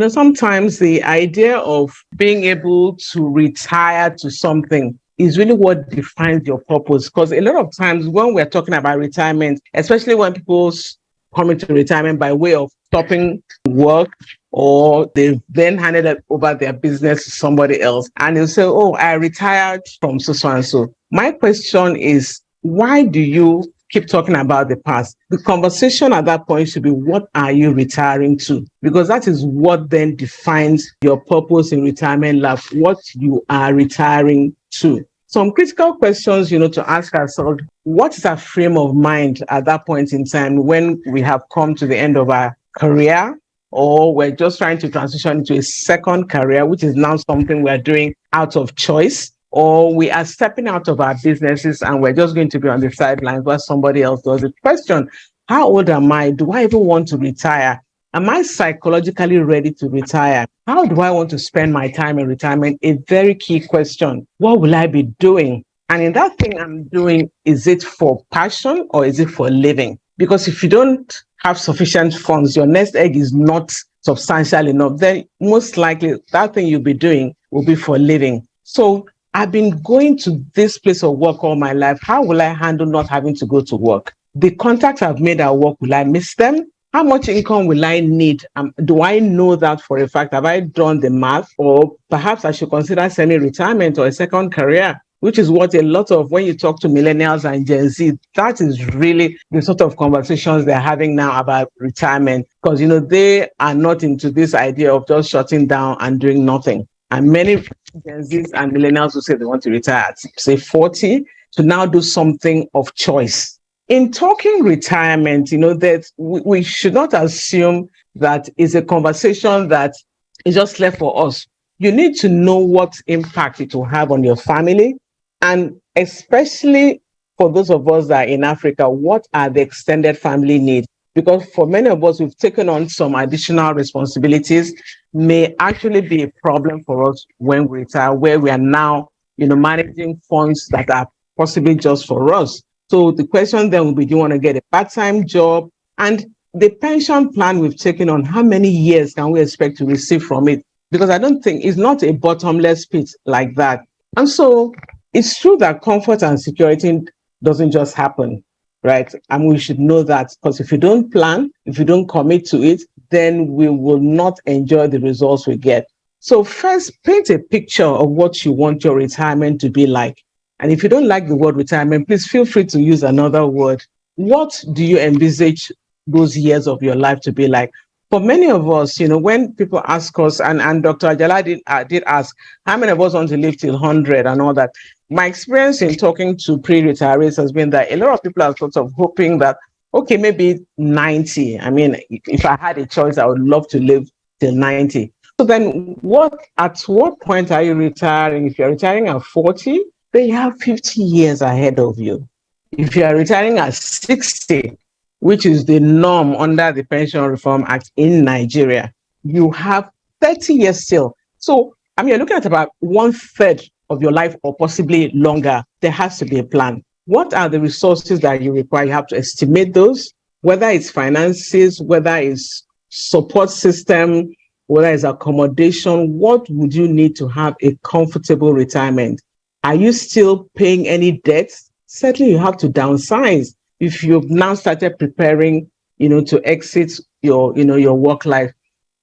sometimes the idea of being able to retire to something is really what defines your purpose. Because a lot of times when we're talking about retirement, especially when people come into retirement by way of stopping work, or they've then handed over their business to somebody else, and they'll say, oh, I retired from so and so. My question is, why do you keep talking about the past? The conversation at that point should be, what are you retiring to? Because that is what then defines your purpose in retirement life, what you are retiring to. Some critical questions, to ask ourselves: what is our frame of mind at that point in time when we have come to the end of our career, or we're just trying to transition into a second career, which is now something we're doing out of choice, or we are stepping out of our businesses and we're just going to be on the sidelines while somebody else does it. Question: how old am I? Do I even want to retire? Am I psychologically ready to retire? How do I want to spend my time in retirement? A very key question. What will I be doing? And in that thing I'm doing, is it for passion or is it for living? Because if you don't have sufficient funds, your nest egg is not substantial enough, then most likely that thing you'll be doing will be for living. So I've been going to this place of work all my life. How will I handle not having to go to work? The contacts I've made at work, will I miss them? How much income will I need? Do I know that for a fact? Have I done the math? Or perhaps I should consider semi-retirement or a second career, which is what a lot of, when you talk to millennials and Gen Z, that is really the sort of conversations they're having now about retirement, because, they are not into this idea of just shutting down and doing nothing. And many Gen Zs and millennials will say they want to retire at, say, 40, to now do something of choice. In talking retirement, that we should not assume that it's a conversation that is just left for us. You need to know what impact it will have on your family, and especially for those of us that are in Africa, what are the extended family needs? Because for many of us who've taken on some additional responsibilities, may actually be a problem for us when we retire, where we are now, managing funds that are possibly just for us. So the question then will be, do you want to get a part-time job? And the pension plan we've taken on, how many years can we expect to receive from it? Because I don't think it's not a bottomless pit like that. And so it's true that comfort and security doesn't just happen, right? And we should know that, because if you don't plan, if you don't commit to it, then we will not enjoy the results we get. So first, paint a picture of what you want your retirement to be like. And if you don't like the word retirement, please feel free to use another word. What do you envisage those years of your life to be like? For many of us, when people ask us, and Dr. Ajala did ask, how many of us want to live till 100 and all that? My experience in talking to pre-retirees has been that a lot of people are sort of hoping that, okay, maybe 90. I mean, if I had a choice, I would love to live till 90. So then at what point are you retiring? If you're retiring at 40, then you have 50 years ahead of you. If you are retiring at 60, which is the norm under the Pension Reform Act in Nigeria, you have 30 years still. So, you're looking at about 1/3 of your life, or possibly longer. There has to be a plan. What are the resources that you require? You have to estimate those, whether it's finances, whether it's support system, whether it's accommodation. What would you need to have a comfortable retirement? Are you still paying any debts? Certainly you have to downsize if you've now started preparing, to exit your work life.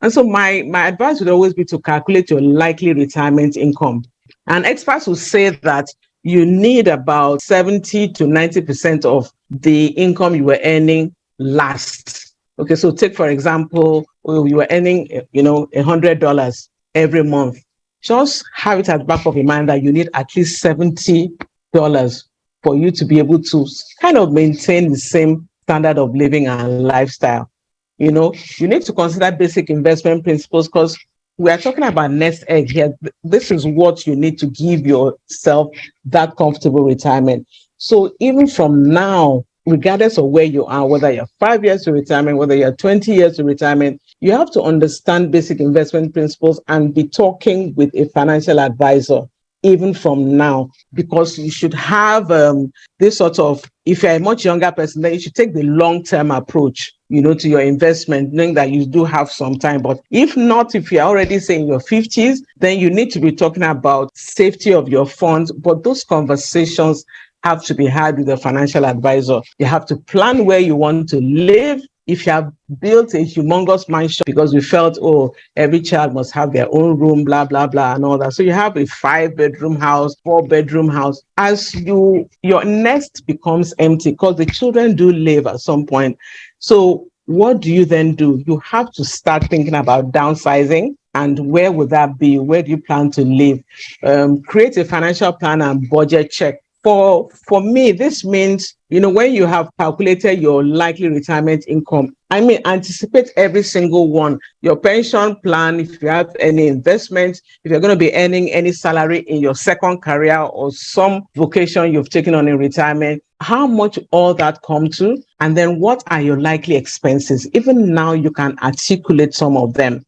And so my advice would always be to calculate your likely retirement income. And experts will say that you need about 70 to 90% of the income you were earning last. Okay, so take, for example, you were earning, $100 every month. Just have it at the back of your mind that you need at least $70 for you to be able to kind of maintain the same standard of living and lifestyle. You need to consider basic investment principles, because we are talking about nest egg here. This is what you need to give yourself that comfortable retirement. So even from now, regardless of where you are, whether you're 5 years to retirement, whether you're 20 years to retirement, you have to understand basic investment principles and be talking with a financial advisor even from now, because you should have this sort of, if you're a much younger person, then you should take the long-term approach, to your investment, knowing that you do have some time. But if not, if you're already saying your 50s, then you need to be talking about safety of your funds. But those conversations have to be had with a financial advisor. You have to plan where you want to live. If you have built a humongous mansion because we felt, every child must have their own room, blah, blah, blah, and all that. So you have a 5-bedroom house, 4-bedroom house. As your nest becomes empty, because the children do live at some point. So what do you then do? You have to start thinking about downsizing. And where would that be? Where do you plan to live? Create a financial plan and budget check. For me, this means, when you have calculated your likely retirement income, anticipate every single one. Your pension plan, if you have any investments, if you're going to be earning any salary in your second career or some vocation you've taken on in retirement, how much all that come to, and then what are your likely expenses? Even now, you can articulate some of them.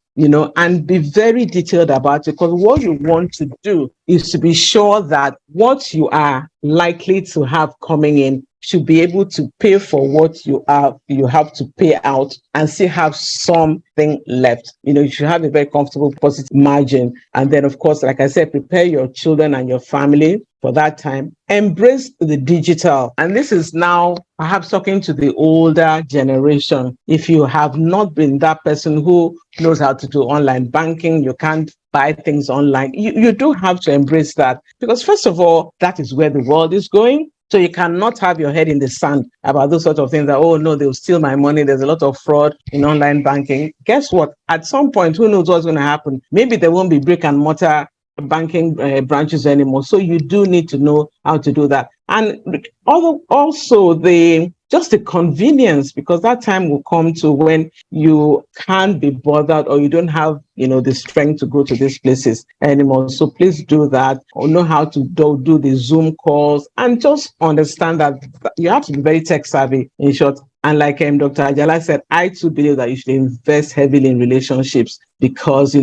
And be very detailed about it, because what you want to do is to be sure that what you are likely to have coming in should be able to pay for what you have to pay out and still have something left. You should have a very comfortable positive margin. And then, of course, like I said, prepare your children and your family for that time. Embrace the digital. And this is now perhaps talking to the older generation. If you have not been that person who knows how to do online banking, you can't buy things online, you do have to embrace that. Because first of all, that is where the world is going. So you cannot have your head in the sand about those sort of things that, no, they'll steal my money. There's a lot of fraud in online banking. Guess what? At some point, who knows what's going to happen? Maybe there won't be brick and mortar banking branches anymore. So you do need to know how to do that. And also just the convenience, because that time will come to when you can't be bothered or you don't have, the strength to go to these places anymore. So please do that, or know how to do the Zoom calls, and just understand that you have to be very tech savvy, in short. And like Dr. Ajala said, I too believe that you should invest heavily in relationships, because,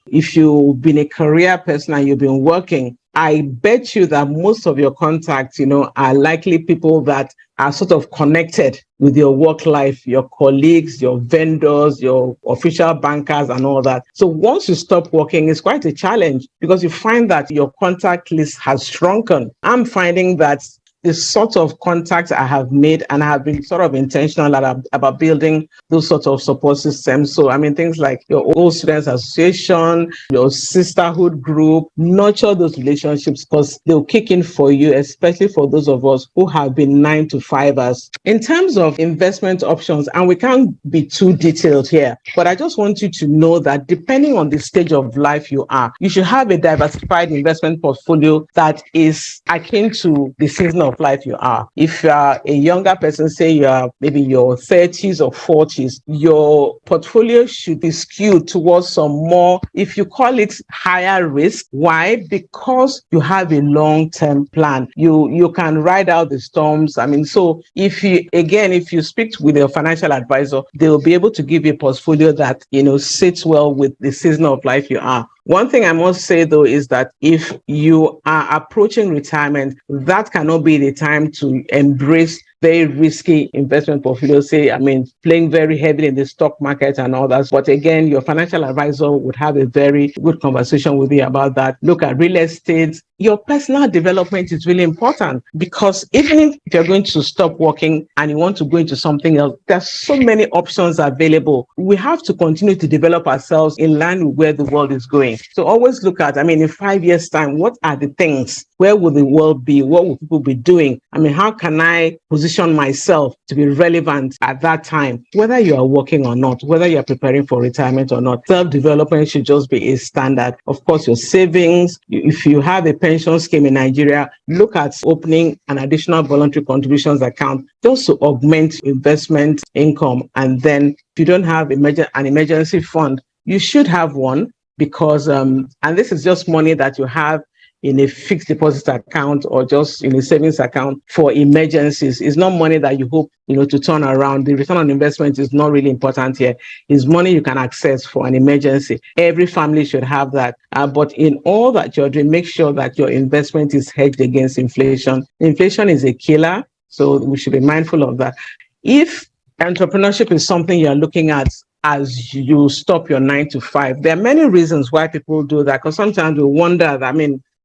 if you've been a career person and you've been working, I bet you that most of your contacts, are likely people that are sort of connected with your work life, your colleagues, your vendors, your official bankers and all that. So once you stop working, it's quite a challenge, because you find that your contact list has shrunken. I'm finding that the sort of contacts I have made, and I have been sort of intentional about building those sorts of support systems. So, things like your old students association, your sisterhood group, nurture those relationships, because they'll kick in for you, especially for those of us who have been 9-to-5ers. In terms of investment options, and we can't be too detailed here, but I just want you to know that depending on the stage of life you are, you should have a diversified investment portfolio that is akin to the season of life you are. If you are a younger person, say you are maybe your 30s or 40s, your portfolio should be skewed towards some more, if you call it higher risk. Why? Because you have a long-term plan. You can ride out the storms. So if you speak with your financial advisor, they will be able to give you a portfolio that, sits well with the season of life you are. One thing I must say, though, is that if you are approaching retirement, that cannot be the time to embrace very risky investment portfolios, playing very heavily in the stock market and all that. But again, your financial advisor would have a very good conversation with you about that. Look at real estate. Your personal development is really important, because even if you're going to stop working and you want to go into something else, there's so many options available. We have to continue to develop ourselves in line with where the world is going. So always look at, in 5 years' time, what are the things? Where will the world be? What will people be doing? How can I position myself to be relevant at that time? Whether you are working or not, whether you're preparing for retirement or not, self-development should just be a standard. Of course, your savings, if you have a pension scheme in Nigeria, look at opening an additional voluntary contributions account just to augment investment income. And then if you don't have an emergency fund, you should have one, because, and this is just money that you have in a fixed deposit account or just in a savings account for emergencies. It's not money that you hope, to turn around. The return on investment is not really important here. It's money you can access for an emergency. Every family should have that. But in all that you're doing, make sure that your investment is hedged against inflation. Inflation is a killer, so we should be mindful of that. If entrepreneurship is something you're looking at as you stop your 9 to 5, there are many reasons why people do that, because sometimes we wonder,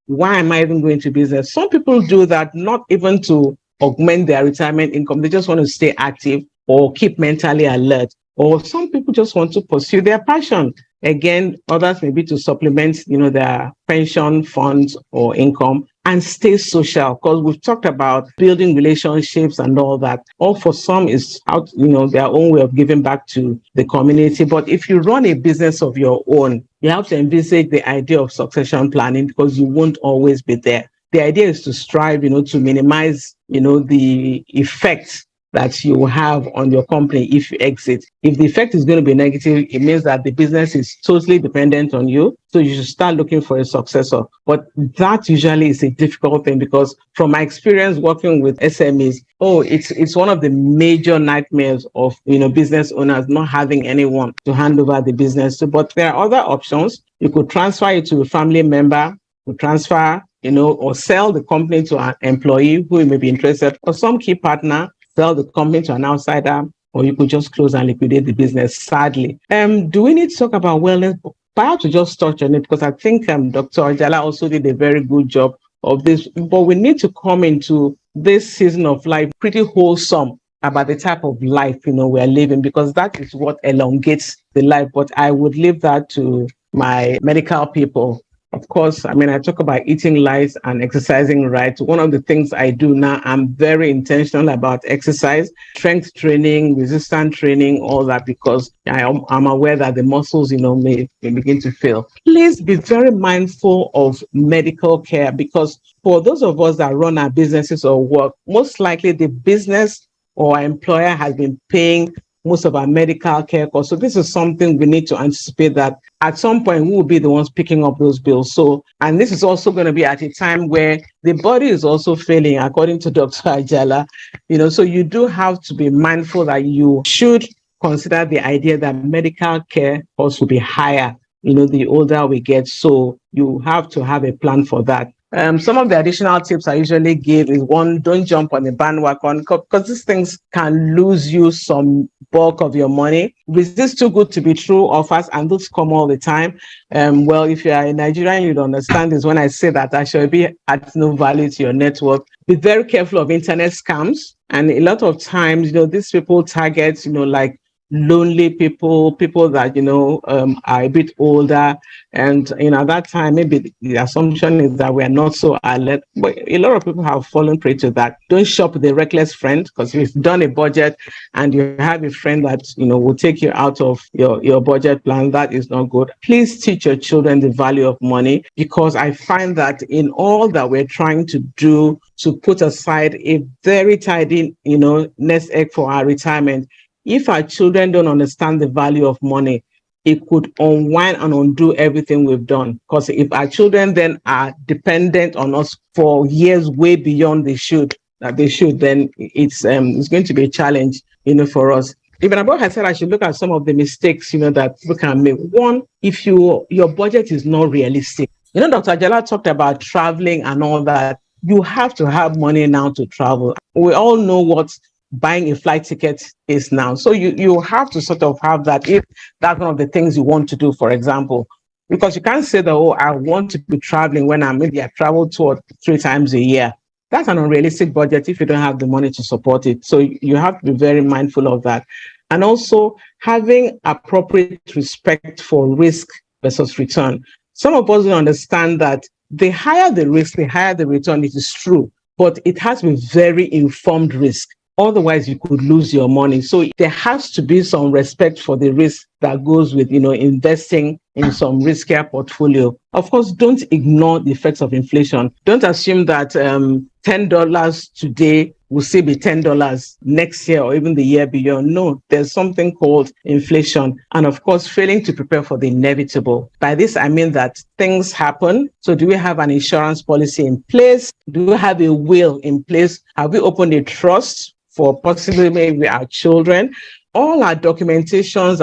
why am I even going to business? Some people do that not even to augment their retirement income. They just want to stay active or keep mentally alert. Or some people just want to pursue their passion. Again, others maybe to supplement, their pension funds or income and stay social, because we've talked about building relationships and all that. Or for some is out, their own way of giving back to the community. But if you run a business of your own, you have to envisage the idea of succession planning, because you won't always be there. The idea is to strive, to minimize, the effects that you have on your company if you exit. If the effect is going to be negative, it means that the business is totally dependent on you. So you should start looking for a successor. But that usually is a difficult thing, because from my experience working with SMEs, it's one of the major nightmares of business owners not having anyone to hand over the business to. But there are other options. You could transfer it to a family member, transfer, or sell the company to an employee who may be interested, or some key partner, sell the company to an outsider, or you could just close and liquidate the business, sadly. Do we need to talk about wellness? Perhaps to just touch on it, because I think Dr. Ajala also did a very good job of this. But we need to come into this season of life pretty wholesome about the type of life, we're living, because that is what elongates the life. But I would leave that to my medical people. Of course, I talk about eating right and exercising right. One of the things I do now, I'm very intentional about exercise, strength training, resistance training, all that, because I'm aware that the muscles, may begin to fail. Please be very mindful of medical care, because for those of us that run our businesses or work, most likely the business or employer has been paying most of our medical care costs. So this is something we need to anticipate, that at some point we will be the ones picking up those bills. So, and this is also going to be at a time where the body is also failing, according to Dr. Ajala. So you do have to be mindful that you should consider the idea that medical care costs will be higher, the older we get. So you have to have a plan for that. Some of the additional tips I usually give is, one, don't jump on the bandwagon, because these things can lose you some bulk of your money. Resist too good to be true offers, and those come all the time. Well, if you are a Nigerian, you'd understand this when I say that I shall be at no value to your network. Be very careful of internet scams. And a lot of times, these people target, like lonely people that, are a bit older. And, at that time, maybe the assumption is that we're not so alert. But a lot of people have fallen prey to that. Don't shop with a reckless friend, because if you've done a budget and you have a friend that, will take you out of your budget plan, that is not good. Please teach your children the value of money, because I find that in all that we're trying to do to put aside a very tidy, nest egg for our retirement, if our children don't understand the value of money, it could unwind and undo everything we've done. Because if our children then are dependent on us for years way beyond they should, then it's going to be a challenge, for us. Even above, I said I should look at some of the mistakes, that we can make. One, if your budget is not realistic. Dr. Ajala talked about traveling and all that. You have to have money now to travel. We all know what buying a flight ticket is now. So you have to sort of have that, if that's one of the things you want to do, for example. Because you can't say that, I want to be traveling when I travel 2 or 3 times a year. That's an unrealistic budget if you don't have the money to support it. So you have to be very mindful of that. And also having appropriate respect for risk versus return. Some of us don't understand that the higher the risk, the higher the return. It is true, but it has to be very informed risk. Otherwise, you could lose your money. So there has to be some respect for the risk that that goes with, investing in some riskier portfolio. Of course, don't ignore the effects of inflation. Don't assume that $10 today will still be $10 next year or even the year beyond. No, there's something called inflation. And of course, failing to prepare for the inevitable. By this, I mean that things happen. So do we have an insurance policy in place? Do we have a will in place? Have we opened a trust for possibly maybe our children? All our documentations,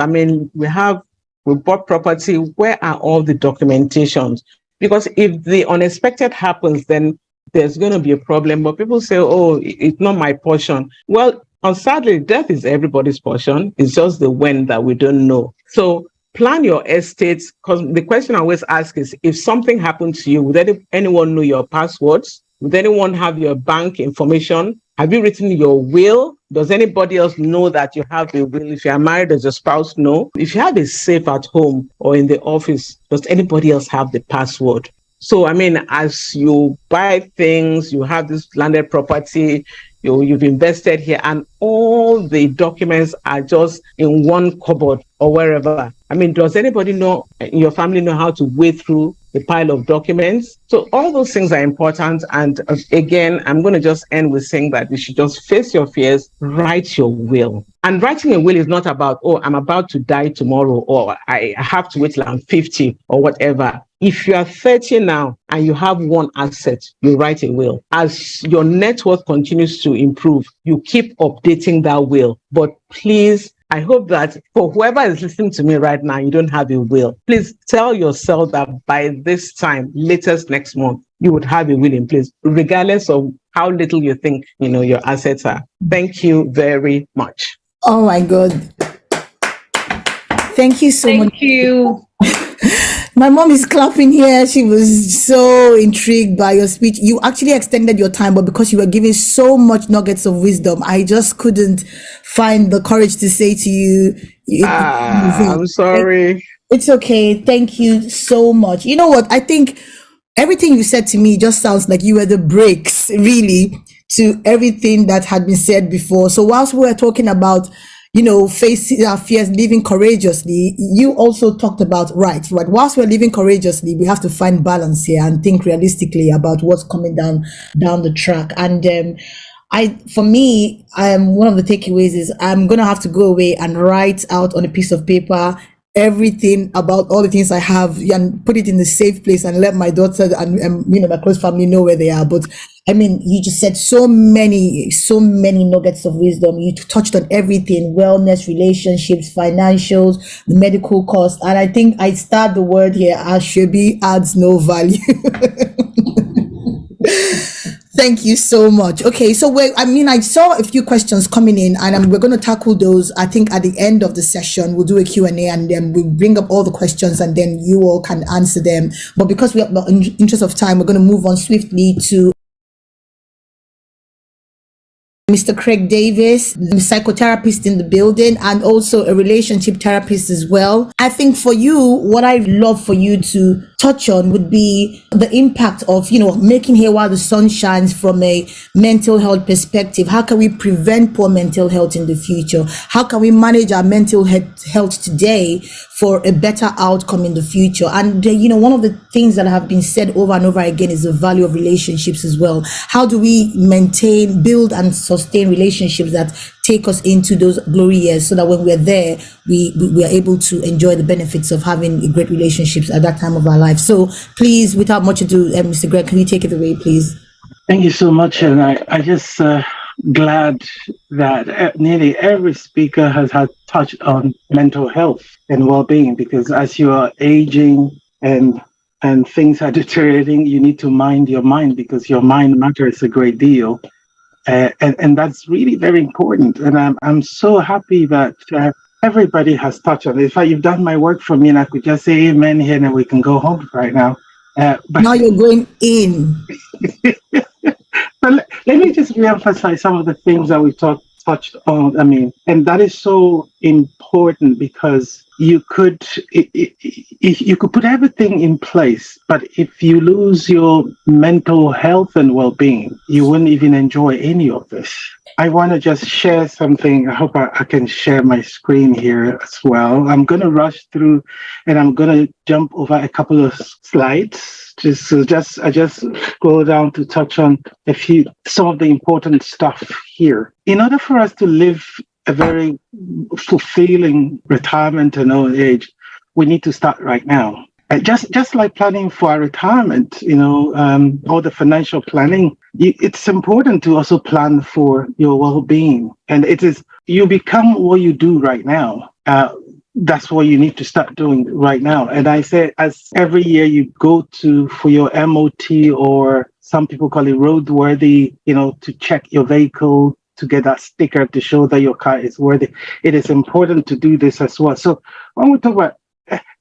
we bought property. Where are all the documentations? Because if the unexpected happens, then there's going to be a problem. But people say, oh, it's not my portion. Well, sadly, death is everybody's portion. It's just the when that we don't know. So plan your estates, because the question I always ask is, if something happened to you, would anyone know your passwords? Would anyone have your bank information? Have you written your will? Does anybody else know that you have a will? If you are married, does your spouse know? If you have a safe at home or in the office, does anybody else have the password? So, as you buy things, you have this landed property, you've invested here, and all the documents are just in one cupboard or wherever. Does anybody know, in your family, know how to wade through the pile of documents? So all those things are important. And again, I'm going to just end with saying that you should just face your fears, write your will. And writing a will is not about, oh, I'm about to die tomorrow, or I have to wait till I'm 50 or whatever. If you are 30 now and you have one asset, you write a will. As your net worth continues to improve, you keep updating that will. But please, I hope that for whoever is listening to me right now, you don't have a will. Please tell yourself that by this time, latest next month, you would have a will in place, regardless of how little you think, your assets are. Thank you very much. Oh my God. Thank you so much. Thank you. My mom is clapping here. She was so intrigued by your speech. You actually extended your time, but because you were giving so much nuggets of wisdom, I just couldn't find the courage to say to you. I'm sorry. It's okay. Thank you so much. You know what? I think everything you said to me just sounds like you were the brakes, really, to everything that had been said before. So whilst we were talking about facing our fears, living courageously, you also talked about, right, whilst we're living courageously, we have to find balance here and think realistically about what's coming down the track. And for me, one of the takeaways is I'm going to have to go away and write out on a piece of paper everything about all the things I have and put it in a safe place and let my daughter and my close family know where they are. But you just said so many nuggets of wisdom. You touched on everything: wellness, relationships, financials, the medical cost. And I think I start the word here, Ashebi adds no value. Thank you so much. Okay, so I saw a few questions coming in, and we're going to tackle those. I think at the end of the session, we'll do a Q&A, and then we'll bring up all the questions, and then you all can answer them. But because we have, in interest of time, we're going to move on swiftly to Mr. Craig Davis, the psychotherapist in the building, and also a relationship therapist as well. I think for you, what I'd love for you to touch on would be the impact of, making hay while the sun shines from a mental health perspective. How can we prevent poor mental health in the future? How can we manage our mental health today for a better outcome in the future? And, one of the things that have been said over and over again is the value of relationships as well. How do we maintain, build, and sustain relationships that take us into those glory years, so that when we're there, we are able to enjoy the benefits of having great relationships at that time of our life. So please, without much ado, Mr. Greg, can you take it away, please? Thank you so much. And I just glad that nearly every speaker has had touched on mental health and well-being, because as you are aging and things are deteriorating, you need to mind your mind, because your mind matters a great deal. And that's really very important. And I'm so happy that everybody has touched on it. In fact, you've done my work for me, and I could just say amen here, and we can go home right now. But now you're going in. But let me just reemphasize some of the things that we touched on. And that is so important, because you could you could put everything in place, but if you lose your mental health and well-being, you wouldn't even enjoy any of this. I want to just share something. I hope I can share my screen here as well. I'm going to rush through and I'm going to jump over a couple of slides. I just go down to touch on some of the important stuff here. In order for us to live a very fulfilling retirement and old age, we need to start right now. Just like planning for our retirement, all the financial planning, it's important to also plan for your well-being. And you become what you do right now. That's what you need to start doing right now. And I say, as every year you go for your MOT, or some people call it roadworthy, to check your vehicle, to get that sticker to show that your car is worthy. It is important to do this as well. So when we talk about,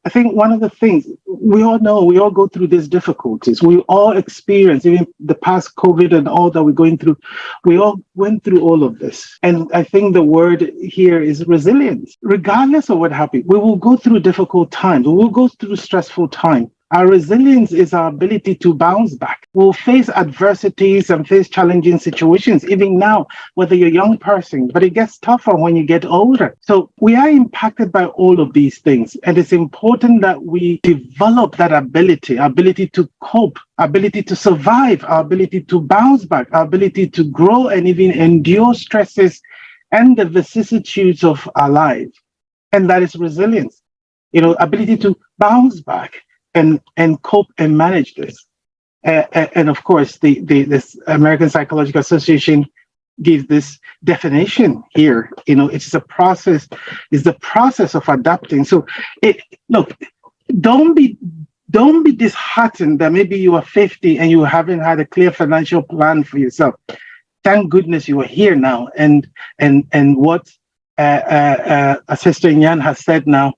I think one of the things we all know, we all go through these difficulties. We all experience, even the past COVID and all that we're going through, we all went through all of this. And I think the word here is resilience. Regardless of what happens, we will go through difficult times. We will go through stressful times. Our resilience is our ability to bounce back. We'll face adversities and face challenging situations, even now, whether you're a young person, but it gets tougher when you get older. So we are impacted by all of these things. And it's important that we develop that ability to cope, ability to survive, our ability to bounce back, our ability to grow and even endure stresses and the vicissitudes of our life. And that is resilience, ability to bounce back and cope and manage this. And of course, this American Psychological Association gives this definition here. It's the process of adapting. So don't be disheartened that maybe you are 50 and you haven't had a clear financial plan for yourself. Thank goodness you are here now. And what Sister Nyan has said now,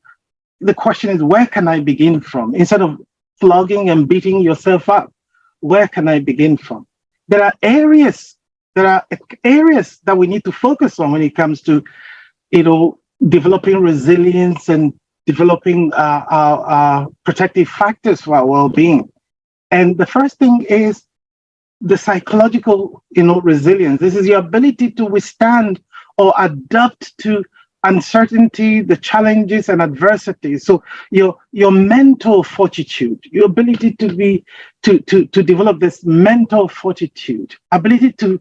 the question is, where can I begin from? Instead of flogging and beating yourself up, where can I begin from? There are areas that we need to focus on when it comes to, developing resilience and developing our protective factors for our well-being. And the first thing is the psychological, resilience. This is your ability to withstand or adapt to uncertainty, the challenges and adversities. So your mental fortitude, your ability to develop this mental fortitude, ability to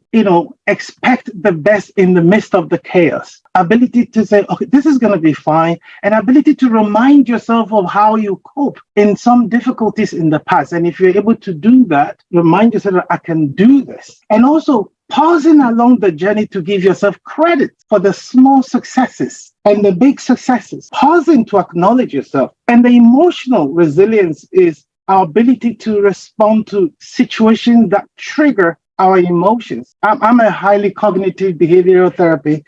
expect the best in the midst of the chaos, ability to say, okay, this is going to be fine, and ability to remind yourself of how you cope in some difficulties in the past. And if you're able to do that, remind yourself that I can do this. And also pausing along the journey to give yourself credit for the small successes and the big successes, pausing to acknowledge yourself. And the emotional resilience is our ability to respond to situations that trigger our emotions. I'm a highly cognitive behavioral therapy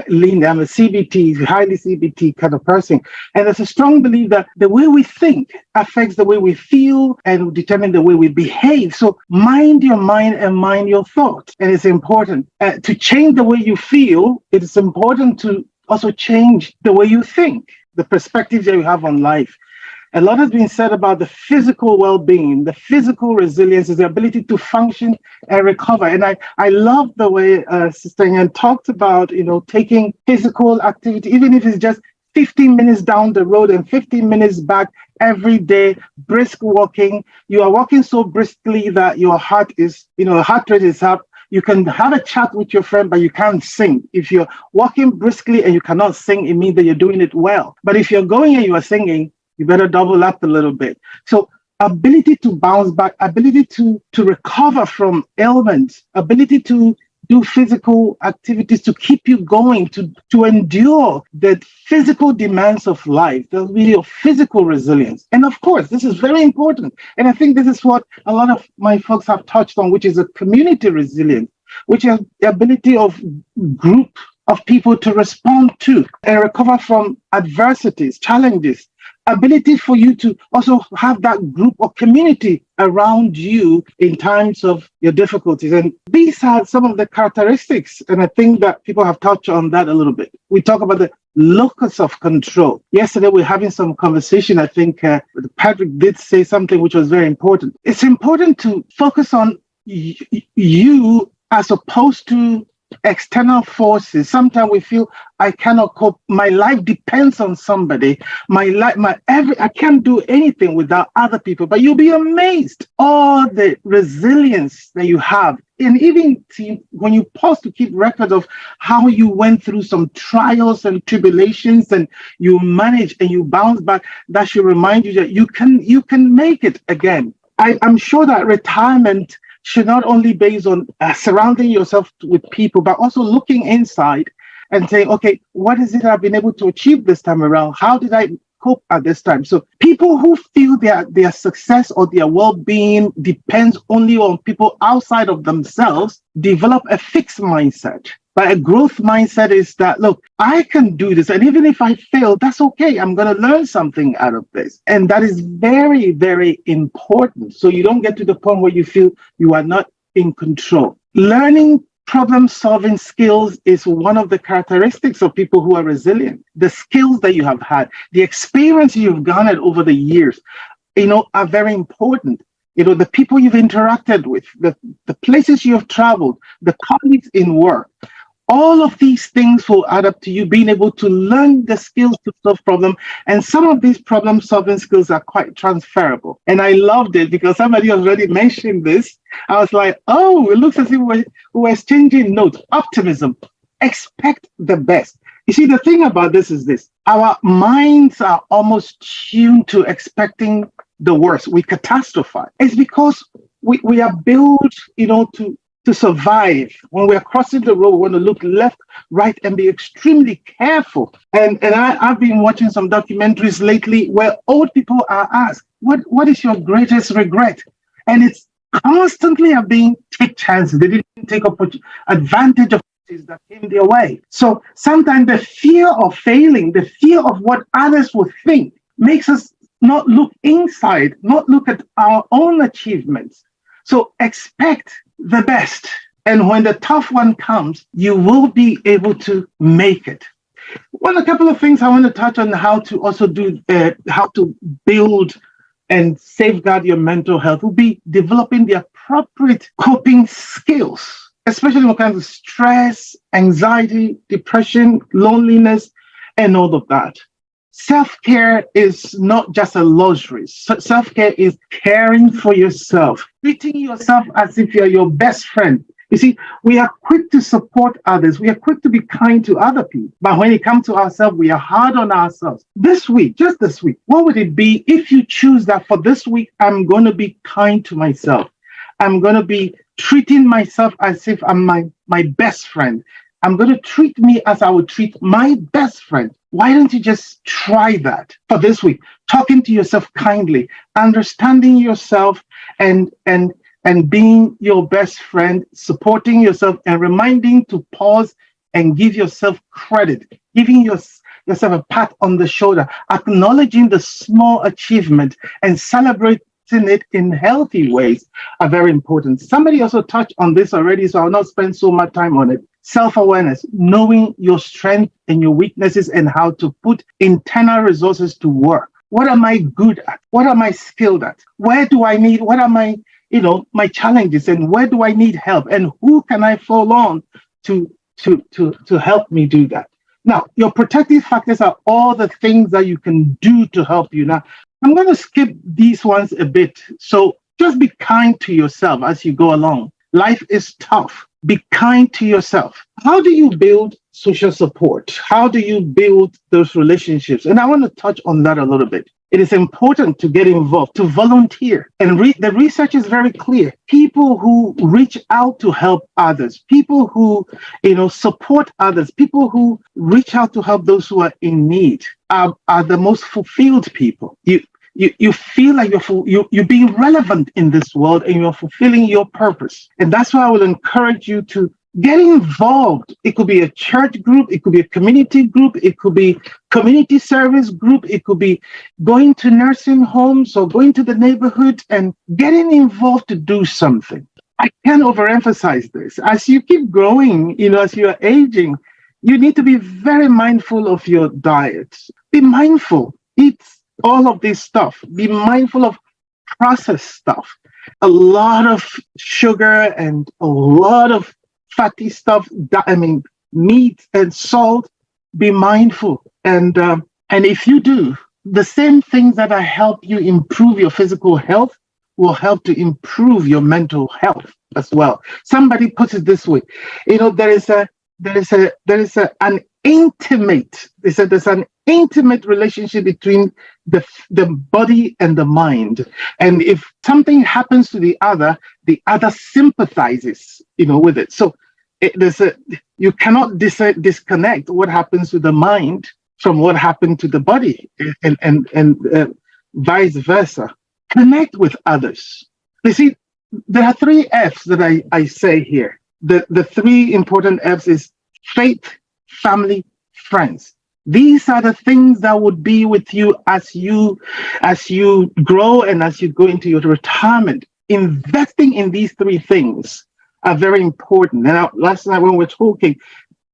lean. I'm a CBT, highly CBT kind of person. And there's a strong belief that the way we think affects the way we feel and determine the way we behave. So mind your mind and mind your thoughts. And it's important to change the way you feel. It is important to also change the way you think, the perspective that you have on life. A lot has been said about the physical well-being. The physical resilience is the ability to function and recover. And I love the way Sister Nyan talked about, taking physical activity, even if it's just 15 minutes down the road and 15 minutes back every day, brisk walking. You are walking so briskly that your heart rate is up. You can have a chat with your friend, but you can't sing. If you're walking briskly and you cannot sing, it means that you're doing it well. But if you're going and you are singing, you better double up a little bit. So ability to bounce back, ability to recover from ailments, ability to do physical activities to keep you going, to endure the physical demands of life. There's really a physical resilience. And of course, this is very important. And I think this is what a lot of my folks have touched on, which is a community resilience, which is the ability of group of people to respond to and recover from adversities, challenges, ability for you to also have that group or community around you in times of your difficulties. And these are some of the characteristics. And I think that people have touched on that a little bit. We talk about the locus of control. Yesterday, we were having some conversation. I think Patrick did say something which was very important. It's important to focus on you as opposed to external forces. Sometimes we feel I cannot cope. My life depends on somebody. I can't do anything without other people. But you'll be amazed all the resilience that you have. And even when you pause to keep record of how you went through some trials and tribulations and you manage and you bounce back, that should remind you that you can make it again. I'm sure that retirement should not only be based on surrounding yourself with people, but also looking inside and saying, okay, what is it I've been able to achieve this time around? How did I cope at this time? So people who feel their success or their well-being depends only on people outside of themselves develop a fixed mindset. But a growth mindset is that, look, I can do this. And even if I fail, that's okay. I'm going to learn something out of this. And that is very, very important. So you don't get to the point where you feel you are not in control. Learning problem-solving skills is one of the characteristics of people who are resilient. The skills that you have had, the experience you've garnered over the years, are very important. The people you've interacted with, the places you have traveled, the colleagues in work. All of these things will add up to you being able to learn the skills to solve problems. And some of these problem-solving skills are quite transferable. And I loved it because somebody already mentioned this. I was like, oh, it looks as if we're exchanging notes. Optimism. Expect the best. You see, the thing about this is this. Our minds are almost tuned to expecting the worst. We catastrophize. It's because we are built, to survive. When we're crossing the road, we want to look left, right, and be extremely careful. And I've been watching some documentaries lately where old people are asked, what is your greatest regret? And it's constantly being take chances. They didn't take advantage of things that came their way. So sometimes the fear of failing, the fear of what others will think makes us not look inside, not look at our own achievements. So expect the best. And when the tough one comes, you will be able to make it. A couple of things I want to touch on how to also do, how to build and safeguard your mental health will be developing the appropriate coping skills, especially when it comes to stress, anxiety, depression, loneliness, and all of that. Self-care is not just a luxury. Self-care is caring for yourself, treating yourself as if you're your best friend. You see, we are quick to support others. We are quick to be kind to other people. But when it comes to ourselves, we are hard on ourselves. This week, just this week, what would it be if you choose that for this week, I'm going to be kind to myself. I'm going to be treating myself as if I'm my best friend. I'm going to treat me as I would treat my best friend. Why don't you just try that for this week? Talking to yourself kindly, understanding yourself and being your best friend, supporting yourself and reminding to pause and give yourself credit, giving yourself a pat on the shoulder, acknowledging the small achievement and celebrating it in healthy ways are very important. Somebody also touched on this already, so I'll not spend so much time on it. Self-awareness, knowing your strengths and your weaknesses and how to put internal resources to work. What am I good at? What am I skilled at? Where do I need, what are my challenges and where do I need help? And who can I fall on to help me do that? Now, your protective factors are all the things that you can do to help you. Now, I'm going to skip these ones a bit. So just be kind to yourself as you go along. Life is tough. Be kind to yourself. How do you build social support? How do you build those relationships? And I want to touch on that a little bit. It is important to get involved, to volunteer. And the research is very clear. People who reach out to help others, people who, support others, people who reach out to help those who are in need are the most fulfilled people. You feel like you're being relevant in this world and you're fulfilling your purpose. And that's why I will encourage you to Get involved. It could be a church group, it could be a community group, it could be community service group, it could be going to nursing homes or going to the neighborhood and getting involved to do something. I can't overemphasize this. As you keep growing, as you are aging, you need to be very mindful of your diet. Be mindful. Eat all of this stuff. Be mindful of processed stuff. A lot of sugar and a lot of fatty stuff, meat and salt. Be mindful. And if you do, the same things that help you improve your physical health will help to improve your mental health as well. Somebody puts it this way, there's an intimate relationship between the body and the mind. And if something happens to the other sympathizes, with it. So you cannot disconnect what happens to the mind from what happened to the body, and vice versa. Connect with others. You see, there are 3 F's that I say here. The 3 important F's is faith, family, friends. These are the things that would be with you as you grow and as you go into your retirement. Investing in these 3 things are very important. Now, last night when we were talking,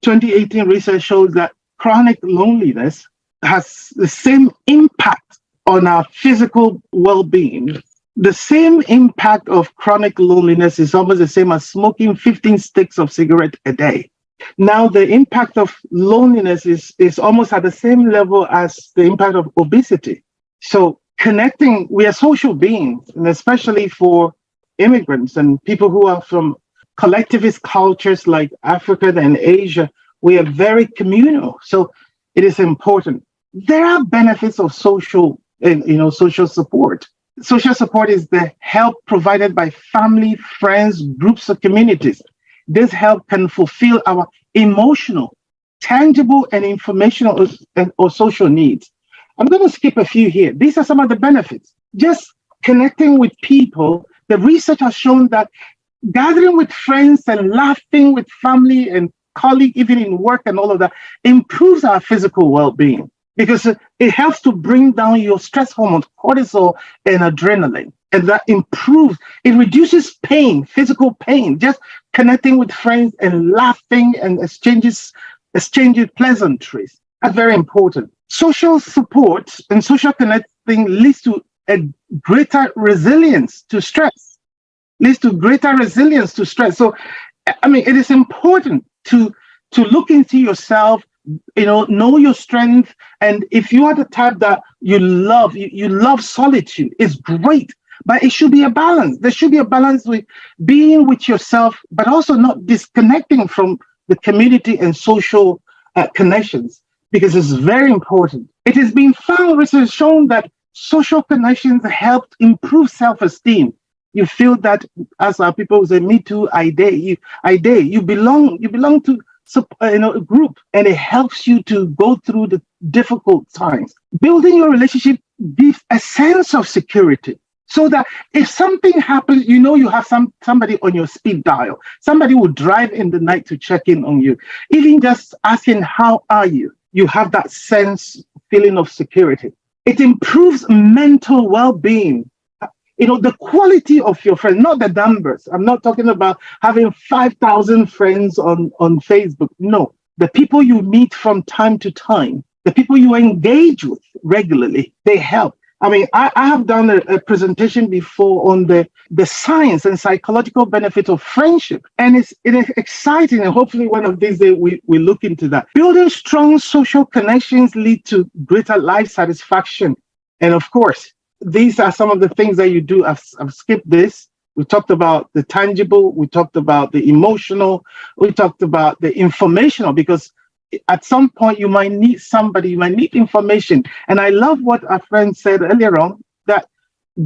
2018 research shows that chronic loneliness has the same impact on our physical well-being. The same impact of chronic loneliness is almost the same as smoking 15 sticks of cigarette a day. Now, the impact of loneliness is almost at the same level as the impact of obesity. So connecting, we are social beings, and especially for immigrants and people who are from collectivist cultures like Africa and Asia, we are very communal. So it is important. There are benefits of social support. Social support is the help provided by family, friends, groups, or communities. This help can fulfill our emotional, tangible, and informational or social needs. I'm going to skip a few here. These are some of the benefits. Just connecting with people. The research has shown that gathering with friends and laughing with family and colleagues, even in work and all of that, improves our physical well-being, because it helps to bring down your stress hormones, cortisol and adrenaline. And that improves, it reduces pain, physical pain, just connecting with friends and laughing and exchanging pleasantries. That's very important. Social support and social connecting leads to a greater resilience to stress. So, it is important to look into yourself, know your strength. And if you are the type that you love solitude, it's great, but it should be a balance. There should be a balance with being with yourself, but also not disconnecting from the community and social connections, because it's very important. It has been found, research shown that social connections help improve self-esteem. You feel that, as our people say, me too, I dare. You belong to a group, and it helps you to go through the difficult times. Building your relationship gives a sense of security, so that if something happens, you have somebody on your speed dial. Somebody will drive in the night to check in on you. Even just asking, how are you? You have that feeling of security. It improves mental well-being. The quality of your friends, not the numbers. I'm not talking about having 5,000 friends on Facebook. No, the people you meet from time to time, the people you engage with regularly, they help. I have done a presentation before on the science and psychological benefits of friendship. And it is exciting. And hopefully one of these days we look into that. Building strong social connections lead to greater life satisfaction. And of course, these are some of the things that you do. I've skipped this. We talked about the tangible. We talked about the emotional. We talked about the informational, because at some point you might need somebody, you might need information. And I love what our friend said earlier on, that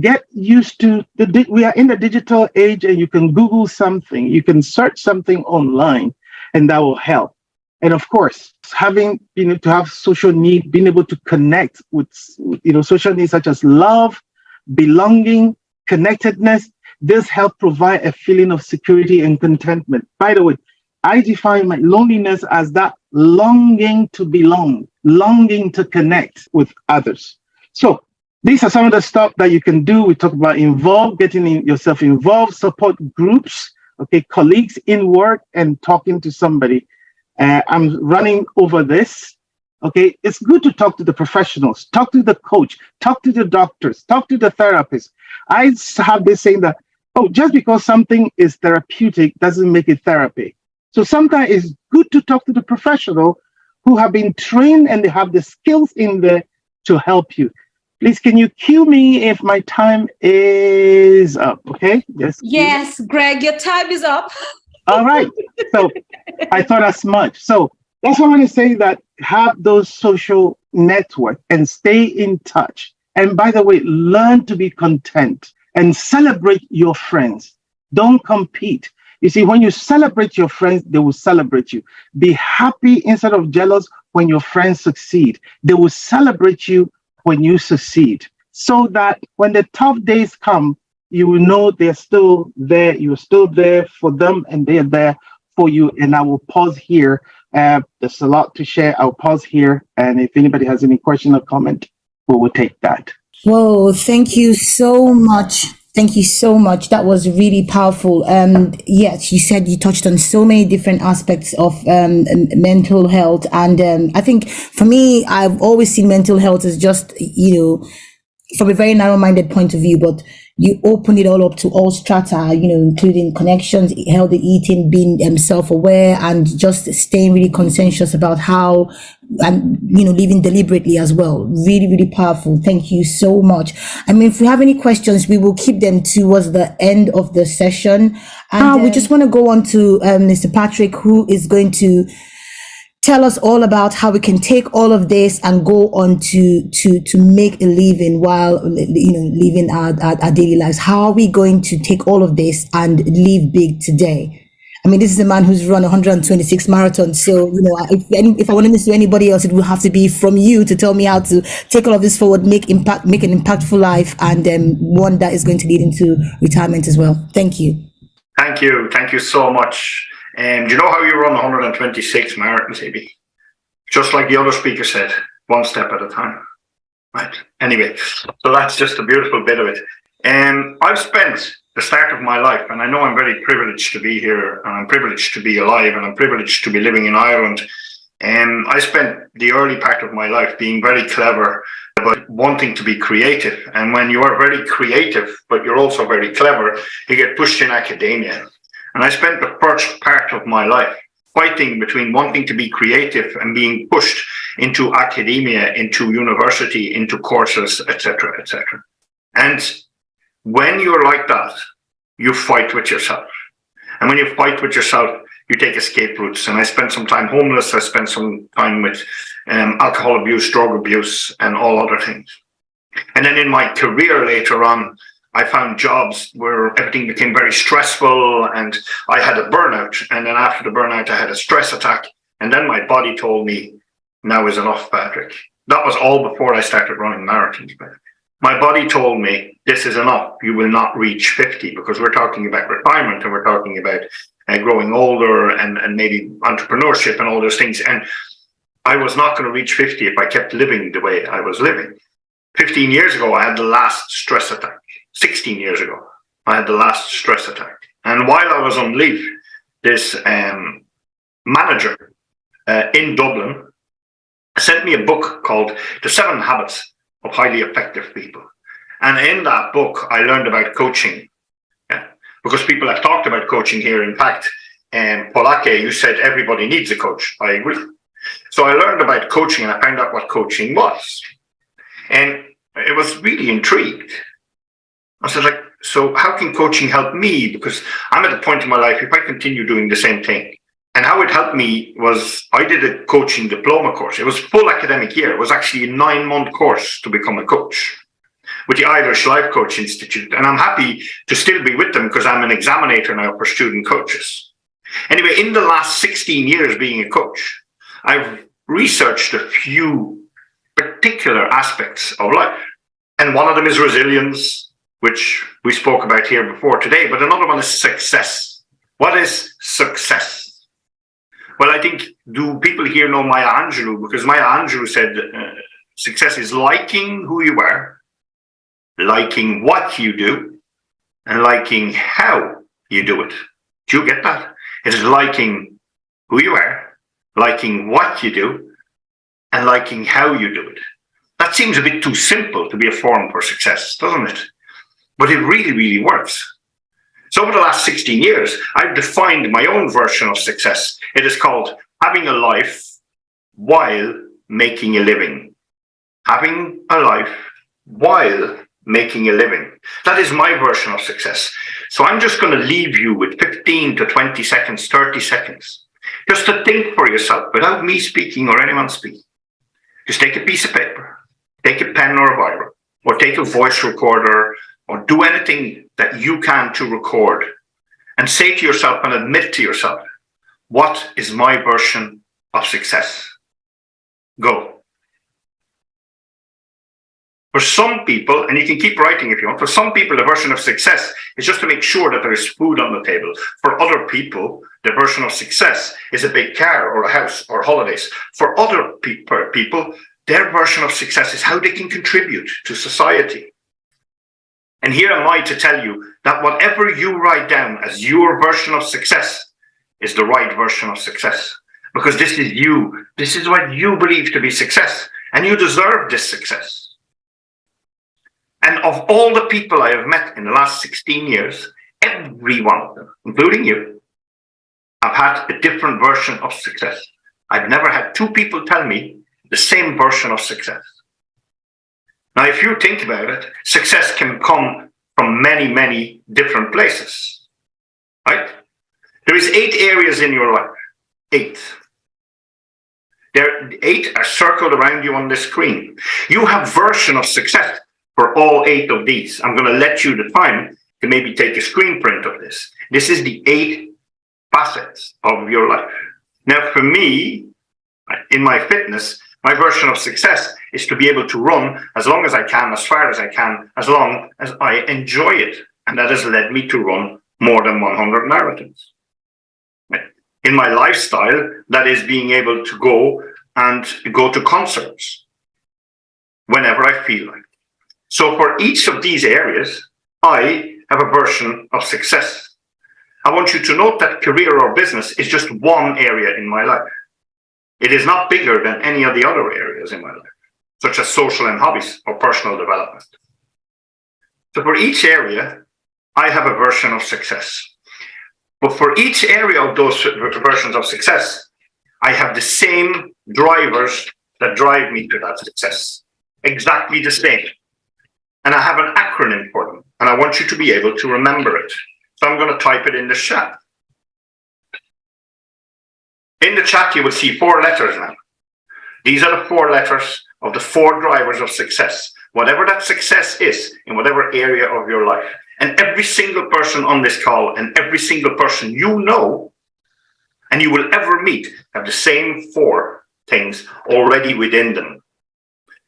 get used to we are in the digital age, and you can Google something, you can search something online, and that will help. And of course, having, to have social need, being able to connect with, social needs such as love, belonging, connectedness, this help provide a feeling of security and contentment. By the way, I define my loneliness as that longing to belong, longing to connect with others. So these are some of the stuff that you can do. We talk about getting yourself involved, support groups, okay, colleagues in work, and talking to somebody. I'm running over this. Okay, it's good to talk to the professionals, talk to the coach, talk to the doctors, talk to the therapist. I have this saying that, just because something is therapeutic doesn't make it therapy. So sometimes it's good to talk to the professional who have been trained and they have the skills in there to help you. Please, can you cue me if my time is up? Okay. Yes, Greg, your time is up. All right. So I thought as much. So that's why I want to say that have those social networks and stay in touch. And by the way, learn to be content and celebrate your friends. Don't compete. You see, when you celebrate your friends, they will celebrate you. Be happy instead of jealous when your friends succeed. They will celebrate you when you succeed, so that when the tough days come, you will know they're still there. You're still there for them and they're there for you. And I will pause here. There's a lot to share. I'll pause here. And if anybody has any question or comment, we will take that. Whoa, thank you so much. Thank you so much. That was really powerful. Yes, you said you touched on so many different aspects of mental health. And I think for me, I've always seen mental health as just, from a very narrow-minded point of view, but you open it all up to all strata, including connections, healthy eating, being self-aware, and just staying really conscientious about how, and living deliberately as well. Really, really powerful. Thank you so much. I mean, if we have any questions, we will keep them towards the end of the session. And we just want to go on to Mr. Patrick, who is going to tell us all about how we can take all of this and go on to make a living while living our daily lives. How are we going to take all of this and live big today? I mean, this is a man who's run 126 marathons. So, if I want to listen to anybody else, it will have to be from you to tell me how to take all of this forward, make an impactful life, and one that is going to lead into retirement as well. Thank you. Thank you. Thank you so much. Do you know how you run 126 marathons, AB? Just like the other speaker said, one step at a time. Right. Anyway, so that's just a beautiful bit of it. I've spent the start of my life, and I know I'm very privileged to be here, and I'm privileged to be alive, and I'm privileged to be living in Ireland. I spent the early part of my life being very clever about wanting to be creative. And when you are very creative, but you're also very clever, you get pushed in academia. And I spent the first part of my life fighting between wanting to be creative and being pushed into academia, into university, into courses, etc., etc. And when you're like that, you fight with yourself. And when you fight with yourself, you take escape routes. And I spent some time homeless. I spent some time with alcohol abuse, drug abuse, and all other things. And then in my career later on, I found jobs where everything became very stressful, and I had a burnout. And then after the burnout, I had a stress attack. And then my body told me, now is enough, Patrick. That was all before I started running marathons. My body told me, this is enough. You will not reach 50, because we're talking about retirement, and we're talking about growing older and maybe entrepreneurship and all those things. And I was not going to reach 50 if I kept living the way I was living. 15 years ago, I had the last stress attack. 16 years ago, I had the last stress attack. And while I was on leave, this manager in Dublin sent me a book called The 7 Habits of Highly Effective People. And in that book, I learned about coaching. Yeah, because people have talked about coaching here. In fact, Polake, you said everybody needs a coach. I agree. So I learned about coaching, and I found out what coaching was. And I was really intrigued. I was like, so how can coaching help me? Because I'm at a point in my life, if I continue doing the same thing. And how it helped me was I did a coaching diploma course. It was a full academic year. It was actually a 9-month course to become a coach with the Irish Life Coach Institute. And I'm happy to still be with them because I'm an examinator now for student coaches. Anyway, in the last 16 years being a coach, I've researched a few particular aspects of life. And one of them is resilience, which we spoke about here before today, but another one is success. What is success? Well, I think, do people here know Maya Angelou? Because Maya Angelou said success is liking who you are, liking what you do, and liking how you do it. Do you get that? It is liking who you are, liking what you do, and liking how you do it. That seems a bit too simple to be a form for success, doesn't it? But it really, really works. So over the last 16 years, I've defined my own version of success. It is called having a life while making a living. Having a life while making a living. That is my version of success. So I'm just going to leave you with 15 to 20 seconds, 30 seconds, just to think for yourself without me speaking or anyone speaking. Just take a piece of paper, take a pen or a Bible, or take a voice recorder, or do anything that you can to record, and say to yourself and admit to yourself, what is my version of success? Go. For some people, and you can keep writing if you want, for some people, the version of success is just to make sure that there is food on the table. For other people, the version of success is a big car or a house or holidays. For other people, their version of success is how they can contribute to society. And here am I to tell you that whatever you write down as your version of success is the right version of success. Because this is you. This is what you believe to be success. And you deserve this success. And of all the people I have met in the last 16 years, every one of them, including you, have had a different version of success. I've never had two people tell me the same version of success. Now, if you think about it, success can come from many, many different places, right? There is 8 areas in your life, 8. There 8 are circled around you on the screen. You have version of success for all 8 of these. I'm going to let you the time to maybe take a screen print of this. This is the 8 facets of your life. Now, for me, in my fitness, my version of success is to be able to run as long as I can, as far as I can, as long as I enjoy it. And that has led me to run more than 100 marathons. In my lifestyle, that is being able to go to concerts whenever I feel like. So for each of these areas, I have a version of success. I want you to note that career or business is just one area in my life. It is not bigger than any of the other areas in my life, such as social and hobbies or personal development. So for each area, I have a version of success. But for each area of those versions of success, I have the same drivers that drive me to that success. Exactly the same. And I have an acronym for them. And I want you to be able to remember it. So I'm going to type it in the chat. In the chat, you will see 4 letters now. These are the 4 letters of the 4 drivers of success. Whatever that success is in whatever area of your life. And every single person on this call and every single person you know and you will ever meet have the same 4 things already within them.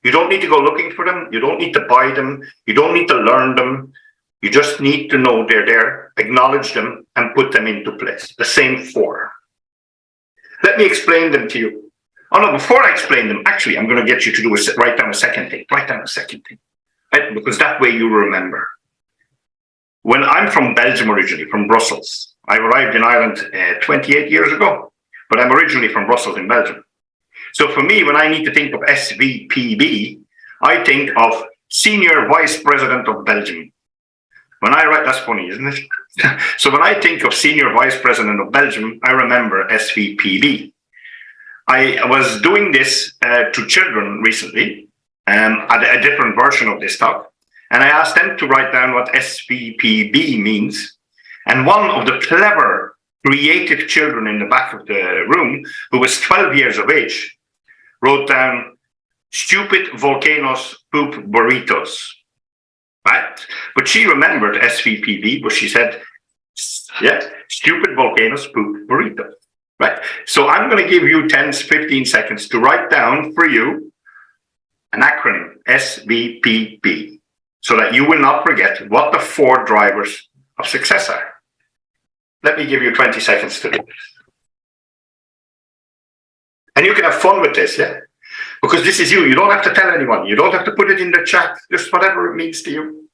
You don't need to go looking for them. You don't need to buy them. You don't need to learn them. You just need to know they're there, acknowledge them, and put them into place. The same 4. Let me explain them to you. Oh no, before I explain them, actually, I'm going to get you to write down a second thing. Write down a second thing. Right? Because that way you remember. When I'm from Belgium originally, from Brussels. I arrived in Ireland 28 years ago, but I'm originally from Brussels in Belgium. So for me, when I need to think of SVPB, I think of Senior Vice President of Belgium. When I write, that's funny, isn't it? So when I think of Senior Vice President of Belgium, I remember SVPB. I was doing this to children recently, a different version of this talk, and I asked them to write down what SVPB means. And one of the clever, creative children in the back of the room, who was 12 years of age, wrote down, stupid volcanoes poop burritos. Right? But she remembered SVPB, but she said, yeah, stupid volcanoes poop burritos. Right? So I'm going to give you 10, 15 seconds to write down for you an acronym, SVPB, so that you will not forget what the 4 drivers of success are. Let me give you 20 seconds to do this. And you can have fun with this, yeah? Because this is you. You don't have to tell anyone. You don't have to put it in the chat. Just whatever it means to you.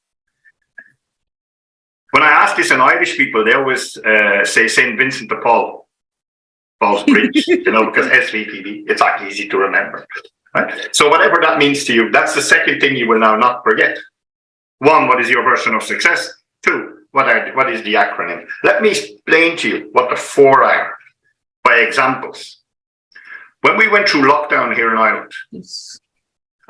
When I ask this in Irish people, they always say St. Vincent de Paul, Paul's Bridge, because SVPB, it's actually easy to remember. Right? So whatever that means to you, that's the second thing you will now not forget. One, what is your version of success? Two, what is the acronym? Let me explain to you what the four are by examples. When we went through lockdown here in Ireland,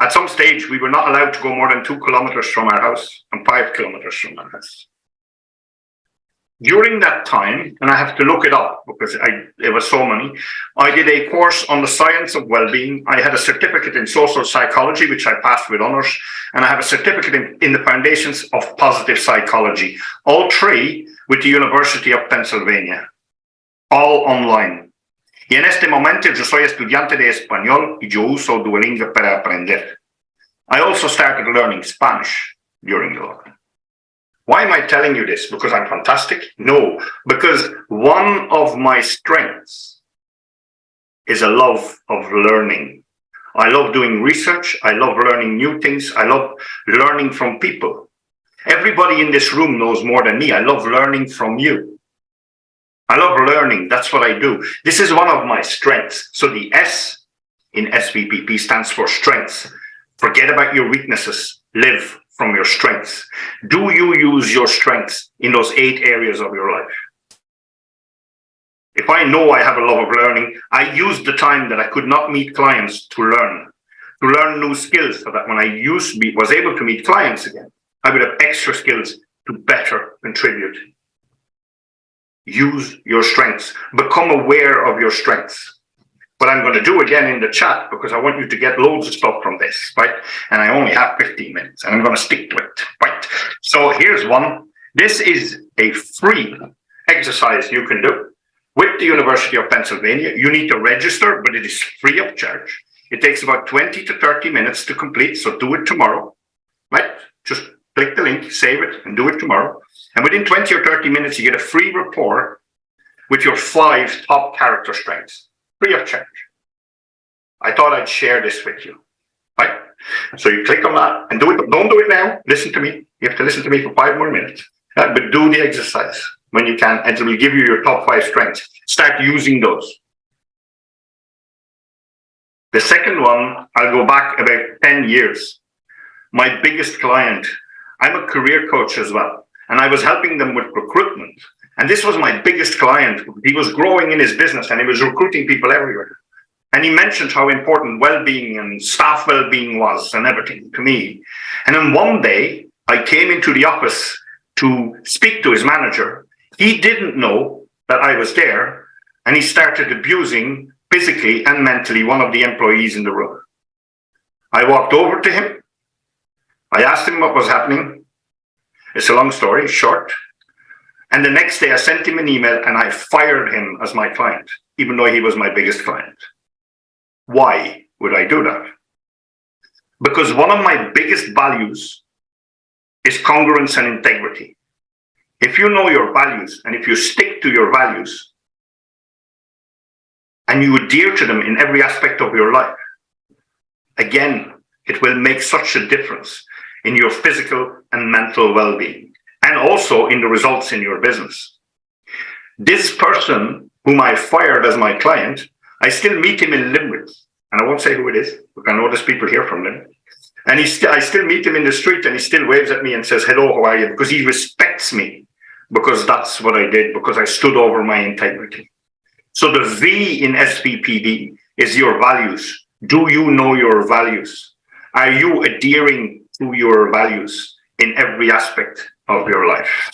at some stage we were not allowed to go more than 2 kilometers from our house and 5 kilometers from our house. During that time, and I have to look it up because it was so many, I did a course on the science of well-being. I had a certificate in social psychology, which I passed with honors, and I have a certificate in the foundations of positive psychology, all three with the University of Pennsylvania, all online. Y en este momento yo soy estudiante de español y yo uso Duolingo para aprender. I also started learning Spanish during the lockdown. Why am I telling you this? Because I'm fantastic? No, because one of my strengths is a love of learning. I love doing research. I love learning new things. I love learning from people. Everybody in this room knows more than me. I love learning from you. I love learning. That's what I do. This is one of my strengths. So the S in SVPP stands for strengths. Forget about your weaknesses. Live from your strengths. Do you use your strengths in those 8 areas of your life? If I know I have a love of learning, I use the time that I could not meet clients to learn new skills, so that when I was able to meet clients again, I would have extra skills to better contribute. Use your strengths. Become aware of your strengths. What I'm going to do again in the chat, because I want you to get loads of stuff from this, right? And I only have 15 minutes, and I'm going to stick to it, right? So here's one. This is a free exercise you can do with the University of Pennsylvania. You need to register, but it is free of charge. It takes about 20 to 30 minutes to complete, so do it tomorrow, right? Just click the link, save it, and do it tomorrow. And within 20 or 30 minutes, you get a free report with your 5 top character strengths. Free of charge. I thought I'd share this with you, right? So you click on that and do it. Don't do it now. Listen to me. You have to listen to me for 5 more minutes. But do the exercise when you can, and it will give you your top 5 strengths. Start using those. The second one, I'll go back about 10 years. My biggest client, I'm a career coach as well, and I was helping them with recruitment. And this was my biggest client. He was growing in his business and he was recruiting people everywhere. And he mentioned how important well-being and staff well-being was and everything to me. And then one day I came into the office to speak to his manager. He didn't know that I was there, and he started abusing physically and mentally one of the employees in the room. I walked over to him. I asked him what was happening. It's a long story, short. And the next day I sent him an email and I fired him as my client, even though he was my biggest client. Why would I do that? Because one of my biggest values is congruence and integrity. If you know your values and if you stick to your values and you adhere to them in every aspect of your life, again, it will make such a difference in your physical and mental well-being, and also in the results in your business. This person whom I fired as my client, I still meet him in Limerick, and I won't say who it is, because I know there's people here from Limerick. And I still meet him in the street, and he still waves at me and says, "Hello, how are you?" Because he respects me, because that's what I did, because I stood over my integrity. So the V in SVPD is your values. Do you know your values? Are you adhering to your values in every aspect of your life?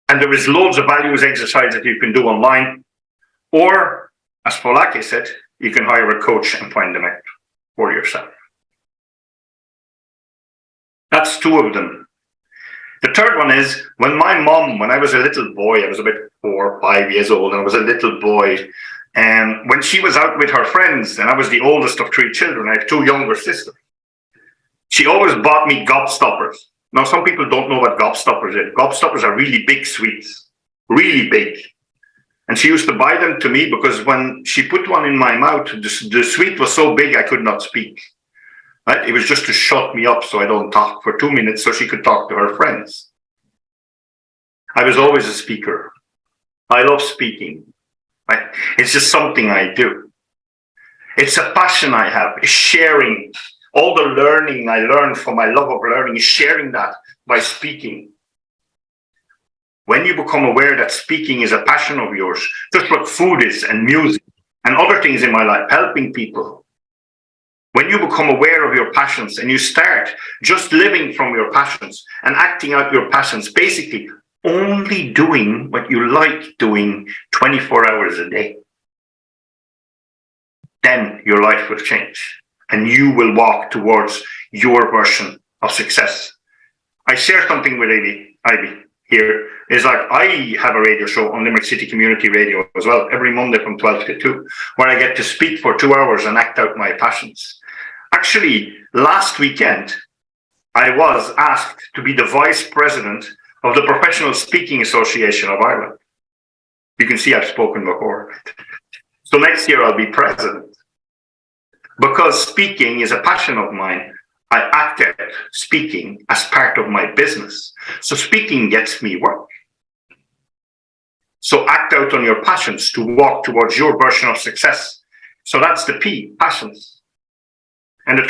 And there is loads of values exercise that you can do online, or as Polaki said, you can hire a coach and find them out for yourself. That's 2 of them. The third one is when my mom, when I was a little boy, I was about 4 or 5 years old, and I was a little boy, and when she was out with her friends, and I was the oldest of 3 children, I have 2 younger sisters, she always bought me gobstoppers. Now, some people don't know what gobstoppers are. Gobstoppers are really big sweets, really big. And she used to buy them to me because when she put one in my mouth, the sweet was so big I could not speak. Right? It was just to shut me up so I don't talk for 2 minutes so she could talk to her friends. I was always a speaker. I love speaking. Right? It's just something I do. It's a passion I have. It's sharing. All the learning I learned from my love of learning is sharing that by speaking. When you become aware that speaking is a passion of yours, just like food is and music and other things in my life, helping people. When you become aware of your passions and you start just living from your passions and acting out your passions, basically only doing what you like doing 24 hours a day, then your life will change and you will walk towards your version of success. I share something with Ivy here. Is like I have a radio show on Limerick City Community Radio as well, every Monday from 12 to 2, where I get to speak for 2 hours and act out my passions. Actually, last weekend, I was asked to be the vice president of the Professional Speaking Association of Ireland. You can see I've spoken before. So next year I'll be president. Because speaking is a passion of mine, I act out speaking as part of my business. So speaking gets me work. So act out on your passions to walk towards your version of success. So that's the P, passions. And the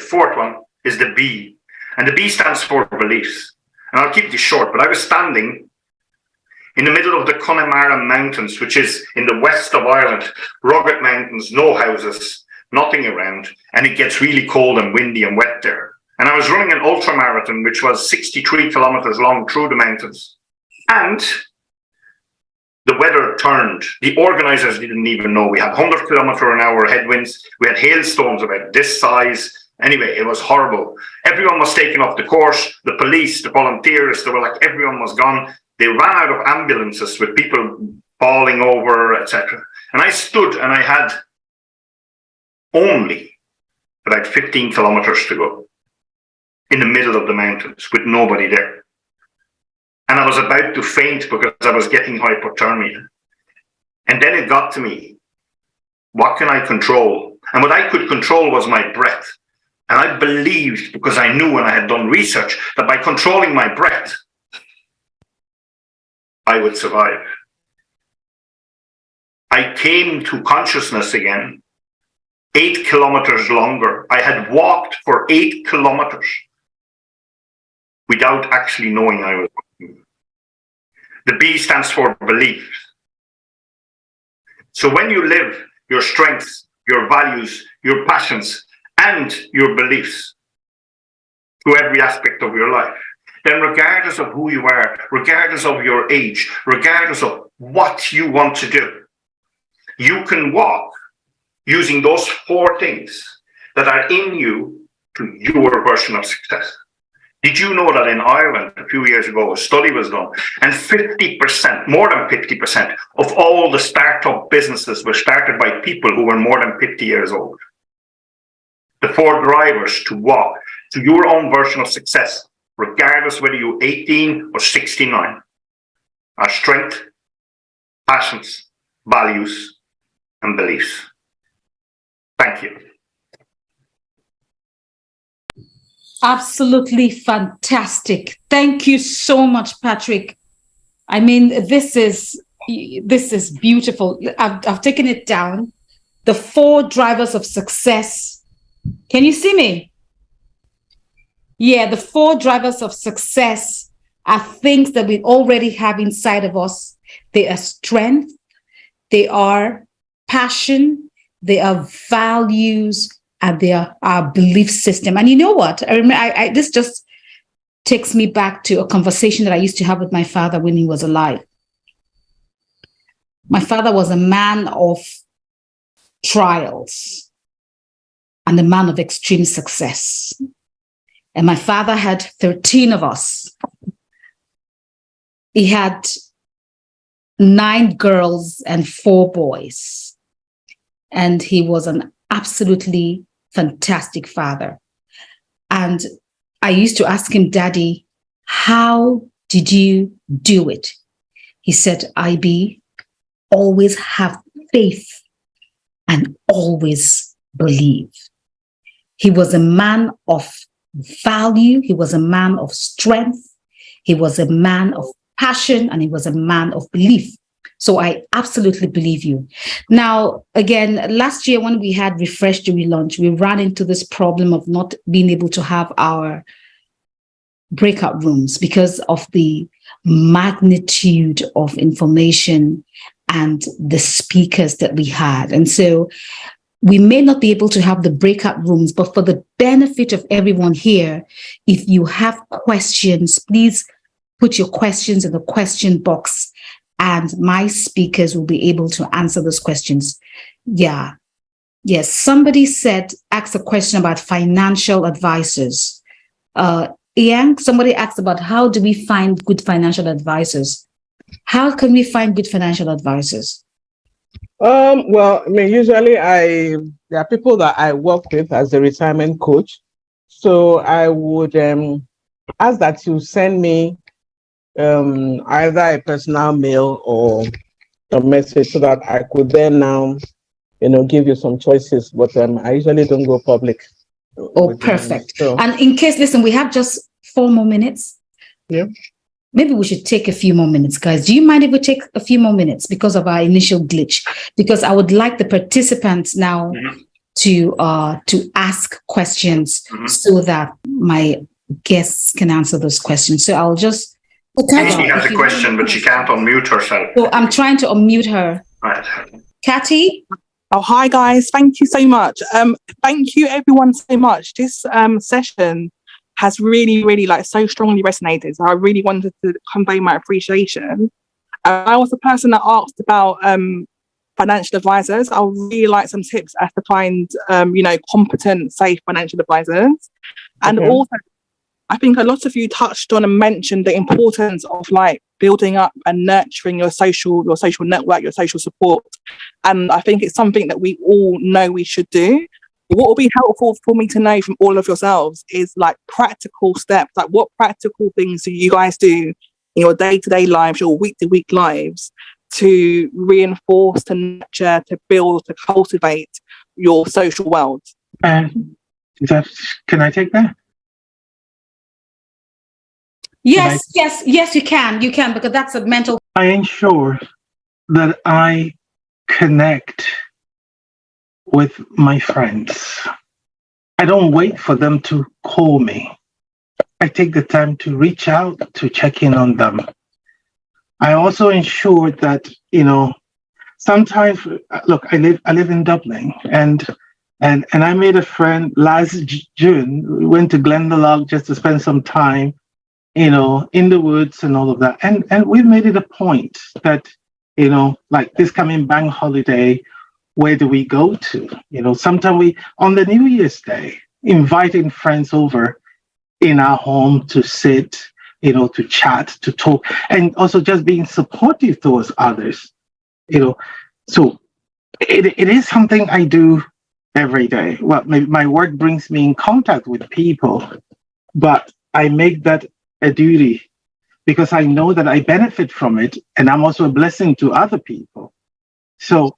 fourth one is the B. And the B stands for beliefs. And I'll keep this short, but I was standing in the middle of the Connemara Mountains, which is in the west of Ireland, rugged mountains, no houses, nothing around, and it gets really cold and windy and wet there. And I was running an ultra marathon, which was 63 kilometers long through the mountains. And the weather turned. The organizers didn't even know. We had 100-kilometer-an-hour headwinds. We had hailstones about this size. Anyway, it was horrible. Everyone was taken off the course. The police, the volunteers, they were like, everyone was gone. They ran out of ambulances with people falling over, etc. And I stood and I had only about 15 kilometers to go in the middle of the mountains with nobody there. And I was about to faint because I was getting hypothermia. And then it got to me. What can I control? And what I could control was my breath. And I believed, because I knew and I had done research, that by controlling my breath, I would survive. I came to consciousness again, 8 kilometers longer. I had walked for 8 kilometers without actually knowing I was walking. The B stands for belief. So when you live your strengths, your values, your passions, and your beliefs through every aspect of your life, then regardless of who you are, regardless of your age, regardless of what you want to do, you can walk using those 4 things that are in you to your version of success. Did you know that in Ireland a few years ago, a study was done, and 50%, more than 50% of all the startup businesses were started by people who were more than 50 years old? The 4 drivers to walk to your own version of success, regardless whether you're 18 or 69, are strength, passions, values, and beliefs. Thank you. Absolutely fantastic. Thank you so much, Patrick. I mean, this is beautiful. I've taken it down. The 4 drivers of success. Can you see me? Yeah, the 4 drivers of success are things that we already have inside of us. They are strength, they are passion, they are values, and they are our belief system. And you know what? I remember this just takes me back to a conversation that I used to have with my father when he was alive. My father was a man of trials and a man of extreme success. And my father had 13 of us. He had 9 girls and 4 boys. And he was an absolutely fantastic father. And I used to ask him, Daddy, how did you do it? He said, IB, always have faith and always believe. He was a man of value. He was a man of strength. He was a man of passion, and he was a man of belief. So I absolutely believe you. Now, again, last year when we had Refresh to Relaunch, we ran into this problem of not being able to have our breakout rooms because of the magnitude of information and the speakers that we had. And so we may not be able to have the breakout rooms, but for the benefit of everyone here, if you have questions, please put your questions in the question box and my speakers will be able to answer those questions. Yeah. Yes. Somebody asked a question about financial advisors. Ian, somebody asked about how do we find good financial advisors? How can we find good financial advisors? Well, I mean, usually there are people that I work with as a retirement coach. So I would ask that you send me either a personal mail or a message so that I could then now, give you some choices. But I usually don't go public. Oh, perfect. And in case, listen, we have just 4 more minutes. Yeah. Maybe we should take a few more minutes, guys. Do you mind if we take a few more minutes because of our initial glitch? Because I would like the participants now to ask questions so that my guests can answer those questions. So I'll just... She has a question, but she can't unmute herself. So I'm trying to unmute her. Right. Catty? Oh, hi, guys. Thank you so much. Thank you, everyone, so much. This session has really, really so strongly resonated. So I really wanted to convey my appreciation. I was the person that asked about financial advisors. I would really like some tips as to find, competent, safe financial advisors. And also, I think a lot of you touched on and mentioned the importance of building up and nurturing your social network, your social support. And I think it's something that we all know we should do. What will be helpful for me to know from all of yourselves is practical steps. What practical things do you guys do in your day-to-day lives, your week-to-week lives to reinforce, to nurture, to build, to cultivate your social world? Can I take that? Yes, you can. You can, because that's a mental... I ensure that I connect with my friends. I don't wait for them to call me. I take the time to reach out to check in on them. I also ensure that, sometimes, look, I live in Dublin and I made a friend last June. We went to Glendalough just to spend some time, in the woods and all of that. And we've made it a point that, this coming bank holiday, where do we go to? Sometimes on the New Year's Day, inviting friends over in our home to sit, to chat, to talk, and also just being supportive towards others, So it is something I do every day. Well, my work brings me in contact with people, but I make that a duty because I know that I benefit from it, and I'm also a blessing to other people. So,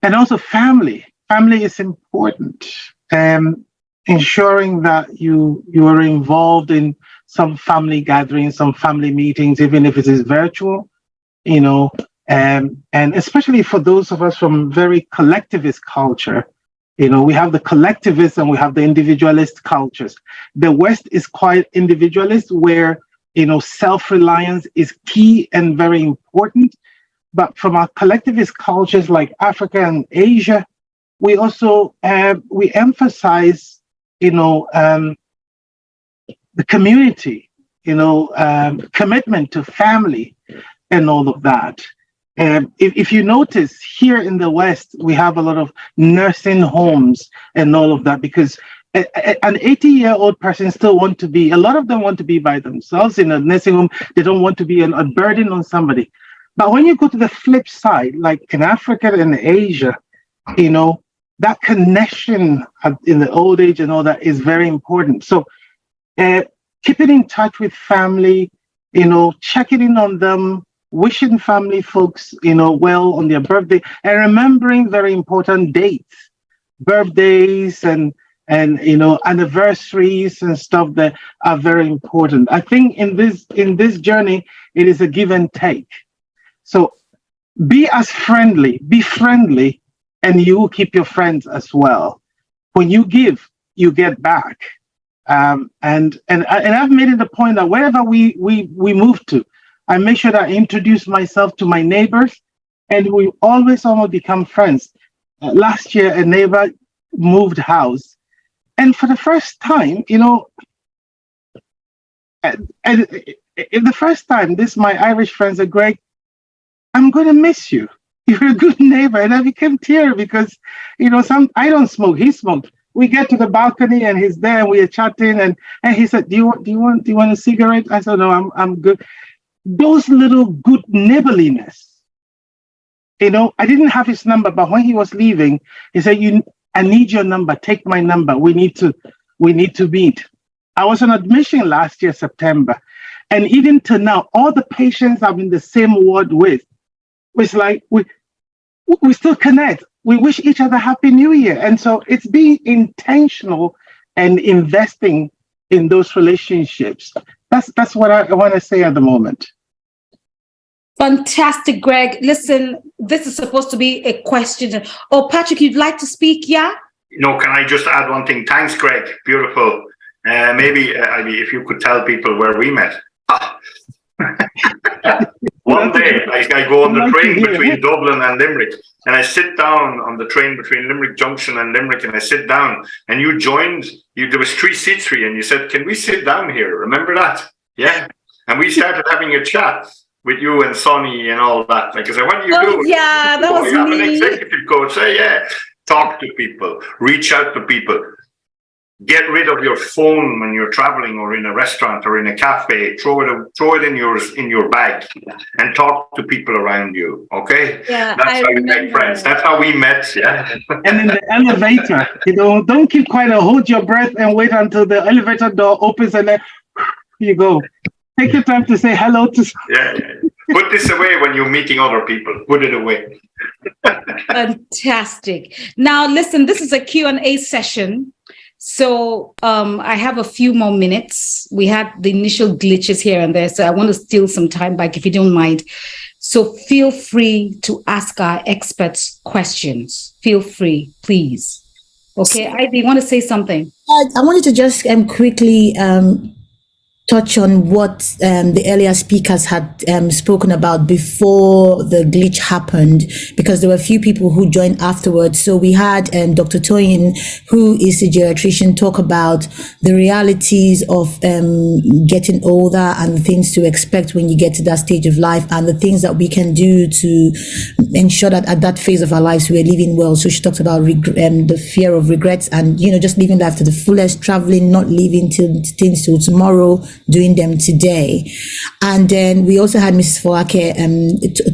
and also family. Family is important. Ensuring that you are involved in some family gatherings, some family meetings, even if it is virtual, and especially for those of us from very collectivist culture, we have the collectivist and we have the individualist cultures. The West is quite individualist, where, self-reliance is key and very important. But from our collectivist cultures like Africa and Asia, we also we emphasize, the community, commitment to family and all of that. If you notice, here in the West, we have a lot of nursing homes and all of that because an 80-year-old person still a lot of them want to be by themselves in a nursing home. They don't want to be a burden on somebody. But when you go to the flip side, like in Africa and Asia, that connection in the old age and all that is very important. So keeping in touch with family, checking in on them, wishing family folks, well on their birthday, and remembering very important dates, birthdays and anniversaries and stuff that are very important. I think in this journey, it is a give and take. So be friendly, and you will keep your friends as well. When you give, you get back. And I've made it a point that wherever we move to, I make sure that I introduce myself to my neighbors, and we almost become friends. Last year, a neighbor moved house, and for the first time, the first time, my Irish friend said, "Greg, I'm going to miss you. You're a good neighbor." And I became teary because, I don't smoke. He smoked. We get to the balcony and he's there and we are chatting and he said, do you want a cigarette? I said, no, I'm good. Those little good neighborliness. I didn't have his number, but when he was leaving, he said, I need your number. Take my number. We need to meet. I was on admission last year, September. And even to now, all the patients I'm in the same ward with, it's like we still connect. We wish each other Happy New Year. And so it's being intentional and investing in those relationships. That's what I want to say at the moment. Fantastic, Greg. Listen, this is supposed to be a question. Oh, Patrick, you'd like to speak, yeah? No, can I just add one thing? Thanks, Greg. Beautiful. Maybe if you could tell people where we met. One day, I go on the train between Dublin and Limerick, and I sit down on the train between Limerick Junction and Limerick, and I sit down, and you joined. There was 3 seats for you, and you said, "Can we sit down here?" Remember that? Yeah. And we started having a chat with you and Sonny and all that. Like I said, what do you do? Yeah, that was I'm me. an executive coach. Say, yeah, talk to people, reach out to people. Get rid of your phone when you're traveling or in a restaurant or in a cafe. Throw it in your bag and talk to people around you. Okay? Yeah, that's how you make friends. That's how we met. Yeah. And in the elevator, don't keep quiet. Hold your breath and wait until the elevator door opens and then you go. Take your time to say hello to. Yeah. Put this away when you're meeting other people. Put it away. Fantastic. Now, listen. This is a Q&A session. So I have a few more minutes. We had the initial glitches here and there, so I want to steal some time back if you don't mind. So feel free to ask our experts questions. Feel free, please. Okay, Ivy, you want to say something? I wanted to just quickly touch on what the earlier speakers had spoken about before the glitch happened, because there were a few people who joined afterwards. So we had Dr. Toyin, who is a geriatrician, talk about the realities of getting older and the things to expect when you get to that stage of life and the things that we can do to ensure that at that phase of our lives we're living well. So she talked about the fear of regrets and, just living life to the fullest, traveling, not leaving things till tomorrow, doing them today. And then we also had Mrs. Foake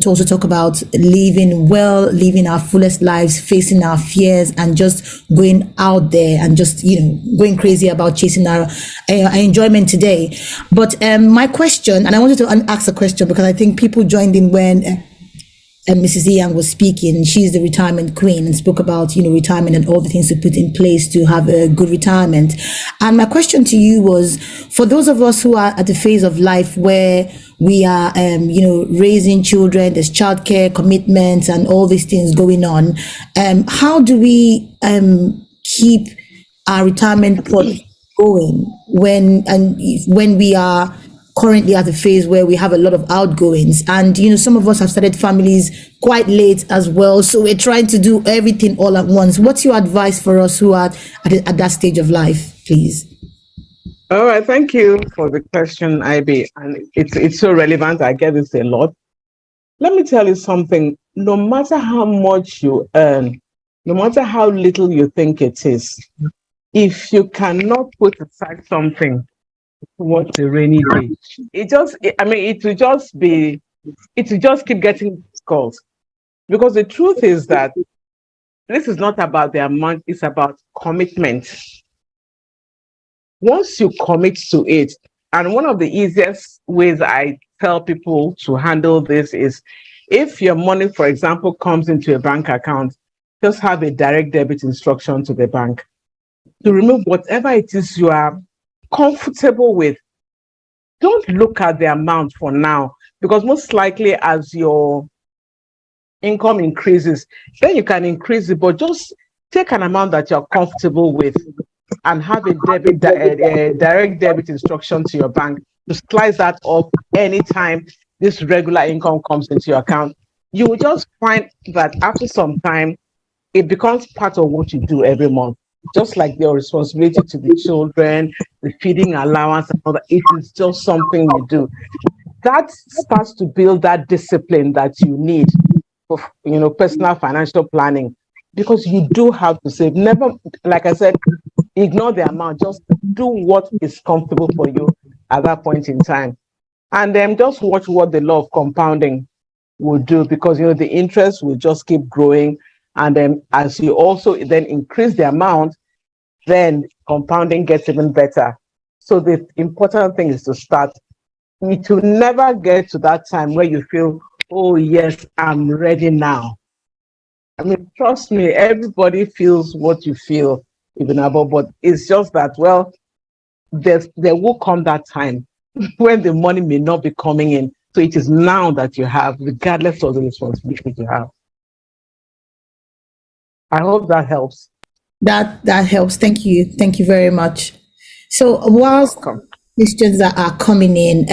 to also talk about living well, living our fullest lives, facing our fears, and just going out there and just, going crazy about chasing our enjoyment today. But my question, and I wanted to ask a question because I think people joined in when Mrs. Young was speaking. She's the retirement queen and spoke about, retirement and all the things to put in place to have a good retirement. And my question to you was, for those of us who are at the phase of life where we are, raising children, there's childcare commitments and all these things going on, how do we keep our retirement pot going when we are currently at the phase where we have a lot of outgoings, and some of us have started families quite late as well, so we're trying to do everything all at once. What's your advice for us who are at that stage of life, please? All right, thank you for the question, IB, and it's so relevant. I get this a lot. Let me tell you something. No matter how much you earn, no matter how little you think it is, if you cannot put aside something, what a rainy day. It will just keep getting calls. Because the truth is that this is not about the amount, it's about commitment. Once you commit to it And one of the easiest ways I tell people to handle this is, if your money, for example, comes into a bank account, just have a direct debit instruction to the bank to remove whatever it is you are comfortable with. Don't look at the amount for now, because most likely as your income increases, then you can increase it, but just take an amount that you're comfortable with and have a direct debit instruction to your bank to slice that up anytime this regular income comes into your account. You will just find that after some time, it becomes part of what you do every month. Just like your responsibility to the children, the feeding allowance, and all that, it is just something you do. That starts to build that discipline that you need for, personal financial planning, because you do have to save. Never, like I said, ignore the amount. Just do what is comfortable for you at that point in time, and then just watch what the law of compounding will do, because the interest will just keep growing, and then as you also then increase the amount, then compounding gets even better. So the important thing is to start. It will never get to that time where you feel, oh yes, I'm ready now. I mean, trust me, everybody feels what you feel, even about, but it's just that, well, there will come that time when the money may not be coming in. So it is now that you have, regardless of the responsibility you have. I hope that helps. That helps. Thank you. Thank you very much. So whilst questions that are coming in,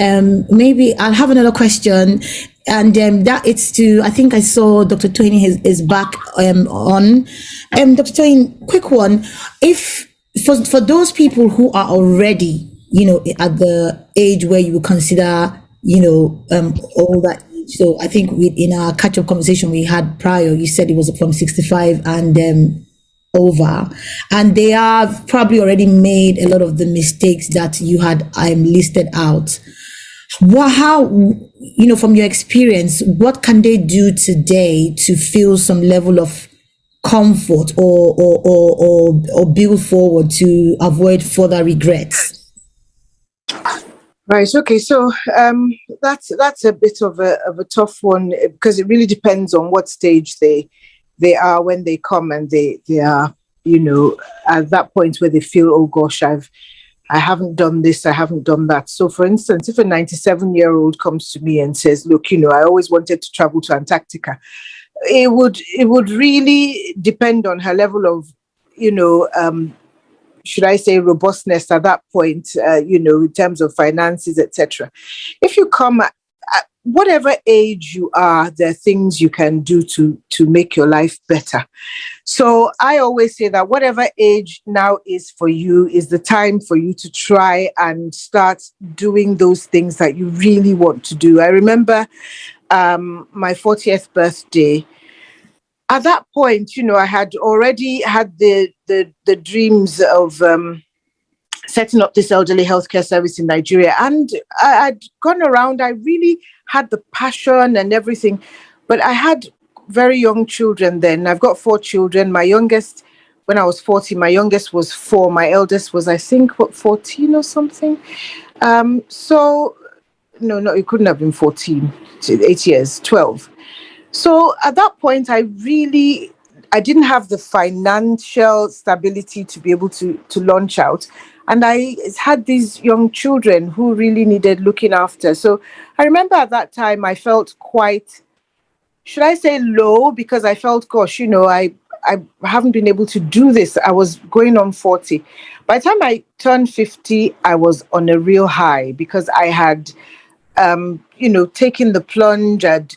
maybe I'll have another question, and that it's to, I think I saw Dr. Toyin is back on. Dr. Toyin, quick one. If for those people who are already, at the age where you would consider, older age. So I think in our catch-up conversation we had prior, you said it was from 65 and over, and they have probably already made a lot of the mistakes that you had listed out. How, from your experience, what can they do today to feel some level of comfort or build forward to avoid further regrets? Right. Okay. So that's a bit of a tough one, because it really depends on what stage they are when they come, and they are, at that point where they feel, oh gosh, I haven't done this, I haven't done that. So for instance, if a 97-year-old comes to me and says, look, I always wanted to travel to Antarctica, it would really depend on her level of, should I say, robustness at that point, in terms of finances, etc. If you come at whatever age you are, there are things you can do to make your life better. So I always say that whatever age now is for you is the time for you to try and start doing those things that you really want to do. I remember my 40th birthday. At that point, I had already had the dreams of setting up this elderly healthcare service in Nigeria. And I'd gone around, I really had the passion and everything, but I had very young children then. I've got 4 children. My youngest, when I was 40, my youngest was 4. My eldest was, I think, 14 or something. So, no, it couldn't have been 14, 8 years, 12. So at that point, I didn't have the financial stability to be able to launch out. And I had these young children who really needed looking after. So I remember at that time, I felt quite, should I say, low, because I felt, gosh, I haven't been able to do this. I was going on 40. By the time I turned 50, I was on a real high, because I had, taken the plunge, I'd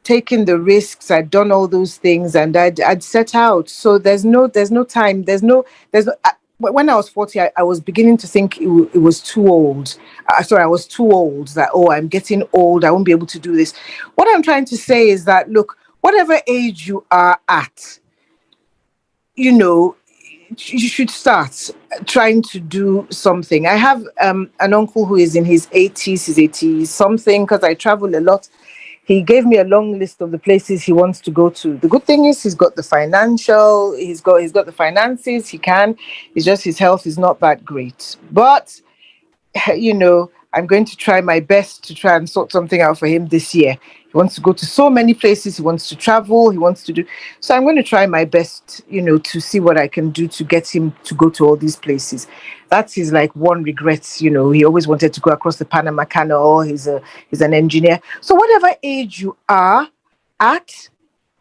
taken the risks, I'd done all those things, and I'd set out. So there's no time. When I was 40, I was beginning to think it was too old. I was too old, that, I'm getting old, I won't be able to do this. What I'm trying to say is that, look, whatever age you are at, you should start trying to do something. I have an uncle who is in his 80s, his 80s something, because I travel a lot. He gave me a long list of the places he wants to go to. The good thing is he's got the the finances, he can. It's just his health is not that great. But, I'm going to try my best to try and sort something out for him this year. He wants to go to so many places. He wants to travel. He wants to do. So I'm going to try my best, to see what I can do to get him to go to all these places. That's his like one regret. He always wanted to go across the Panama Canal. He's an engineer. So whatever age you are at,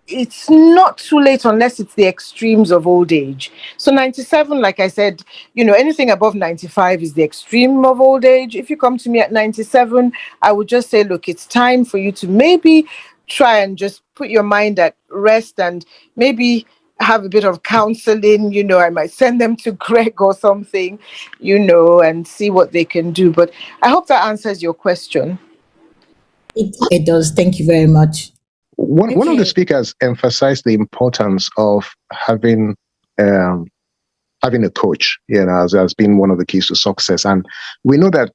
it's not too late unless it's the extremes of old age. So 97, like I said, anything above 95 is the extreme of old age. If you come to me at 97, I would just say, look, it's time for you to maybe try and just put your mind at rest and maybe have a bit of counseling. I might send them to Greg or something, and see what they can do. But I hope that answers your question. It does. Thank you very much. One of the speakers emphasized the importance of having a coach, as being one of the keys to success. And we know that,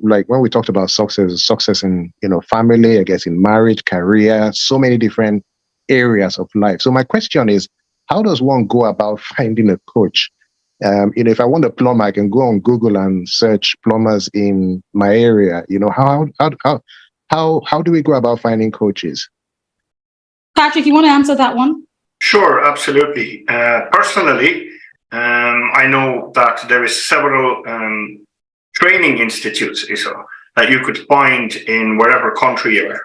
like when we talked about success in, family, I guess in marriage, career, so many different areas of life. So my question is, how does one go about finding a coach? If I want a plumber, I can go on Google and search plumbers in my area. How do we go about finding coaches? Patrick, you want to answer that one? Sure, absolutely. Personally, I know that there is several training institutes, that you could find in wherever country you are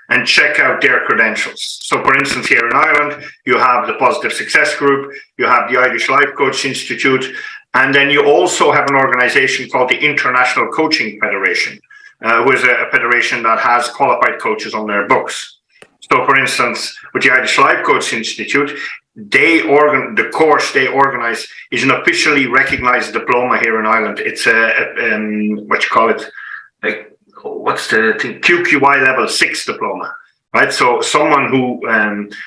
and check out their credentials. So for instance, here in Ireland, you have the Positive Success Group, you have the Irish Life Coach Institute, and then you also have an organization called the International Coaching Federation, who is a federation that has qualified coaches on their books. So, for instance, with the Irish Life Coach Institute, the course they organize is an officially recognized diploma here in Ireland. It's what's the thing? QQI level 6 diploma, right? So someone who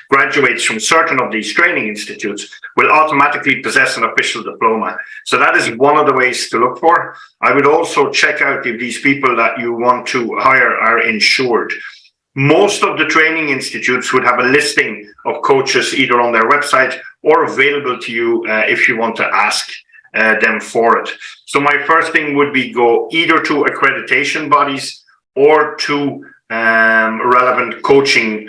graduates from certain of these training institutes will automatically possess an official diploma. So that is one of the ways to look for. I would also check out if these people that you want to hire are insured. Most of the training institutes would have a listing of coaches either on their website or available to you if you want to ask them for it. So my first thing would be go either to accreditation bodies or to relevant coaching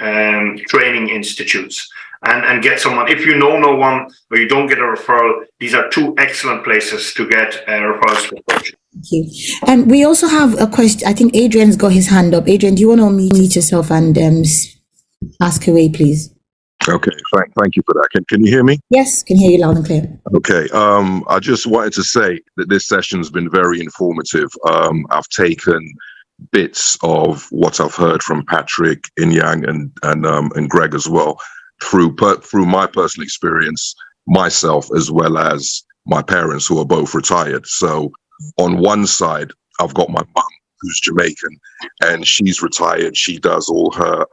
training institutes and get someone. If you know no one or you don't get a referral, these are two excellent places to get referrals for coaching. Thank you. And we also have a question. I think Adrian's got his hand up. Adrian, do you want to unmute yourself and ask away, please? Okay, thank you for that. Can you hear me? Yes, can hear you loud and clear. Okay, I just wanted to say that this session's been very informative. I've taken bits of what I've heard from Patrick, Inyang, and Greg as well through my personal experience, myself as well as my parents who are both retired. So on one side, I've got my mum who's Jamaican, and she's retired. She does all her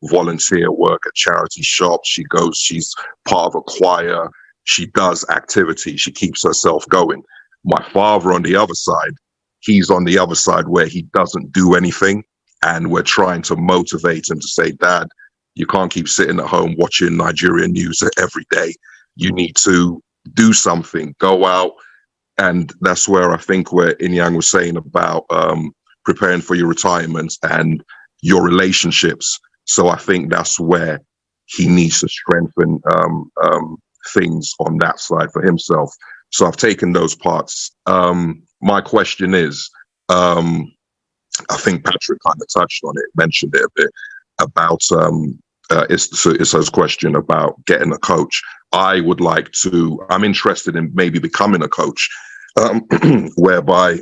volunteer work at charity shops. She's part of a choir. She does activity. She keeps herself going. My father on the other side, he's on the other side where he doesn't do anything. And we're trying to motivate him to say, Dad, you can't keep sitting at home watching Nigerian news every day. You need to do something, go out. And that's where I think where Inyang was saying about preparing for your retirement and your relationships. So I think that's where he needs to strengthen things on that side for himself. So I've taken those parts. My question is, I think Patrick kind of touched on it, mentioned it a bit about Issa's question about getting a coach. I'm interested in maybe becoming a coach, whereby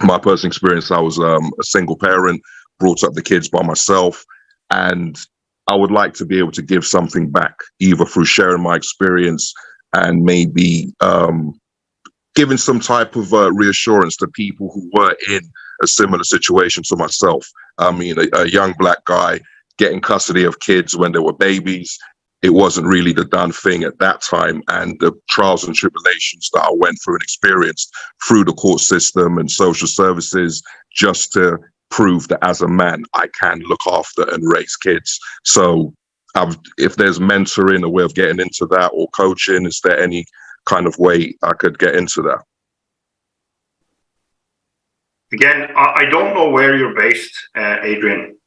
my personal experience, I was a single parent, brought up the kids by myself, and I would like to be able to give something back, either through sharing my experience and maybe giving some type of reassurance to people who were in a similar situation to myself. I mean, a young Black guy getting custody of kids when they were babies. It wasn't really the done thing at that time. And the trials and tribulations that I went through and experienced through the court system and social services, just to prove that as a man, I can look after and raise kids. So if there's mentoring, a way of getting into that, or coaching, is there any kind of way I could get into that? Again, I don't know where you're based, Adrian.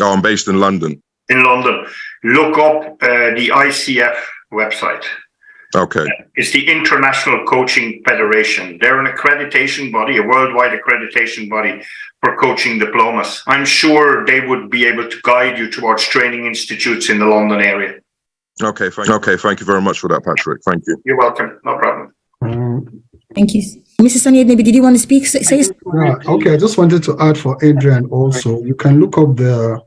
Oh, I'm based in London. In London. Look up the ICF website. Okay. It's the International Coaching Federation. They're an accreditation body, a worldwide accreditation body for coaching diplomas. I'm sure they would be able to guide you towards training institutes in the London area. Okay, thank you very much for that, Patrick. Thank you. You're welcome. No problem. Thank you. Mrs. Sonia, maybe did you want to speak? Okay, I just wanted to add for Adrian also. You can look up the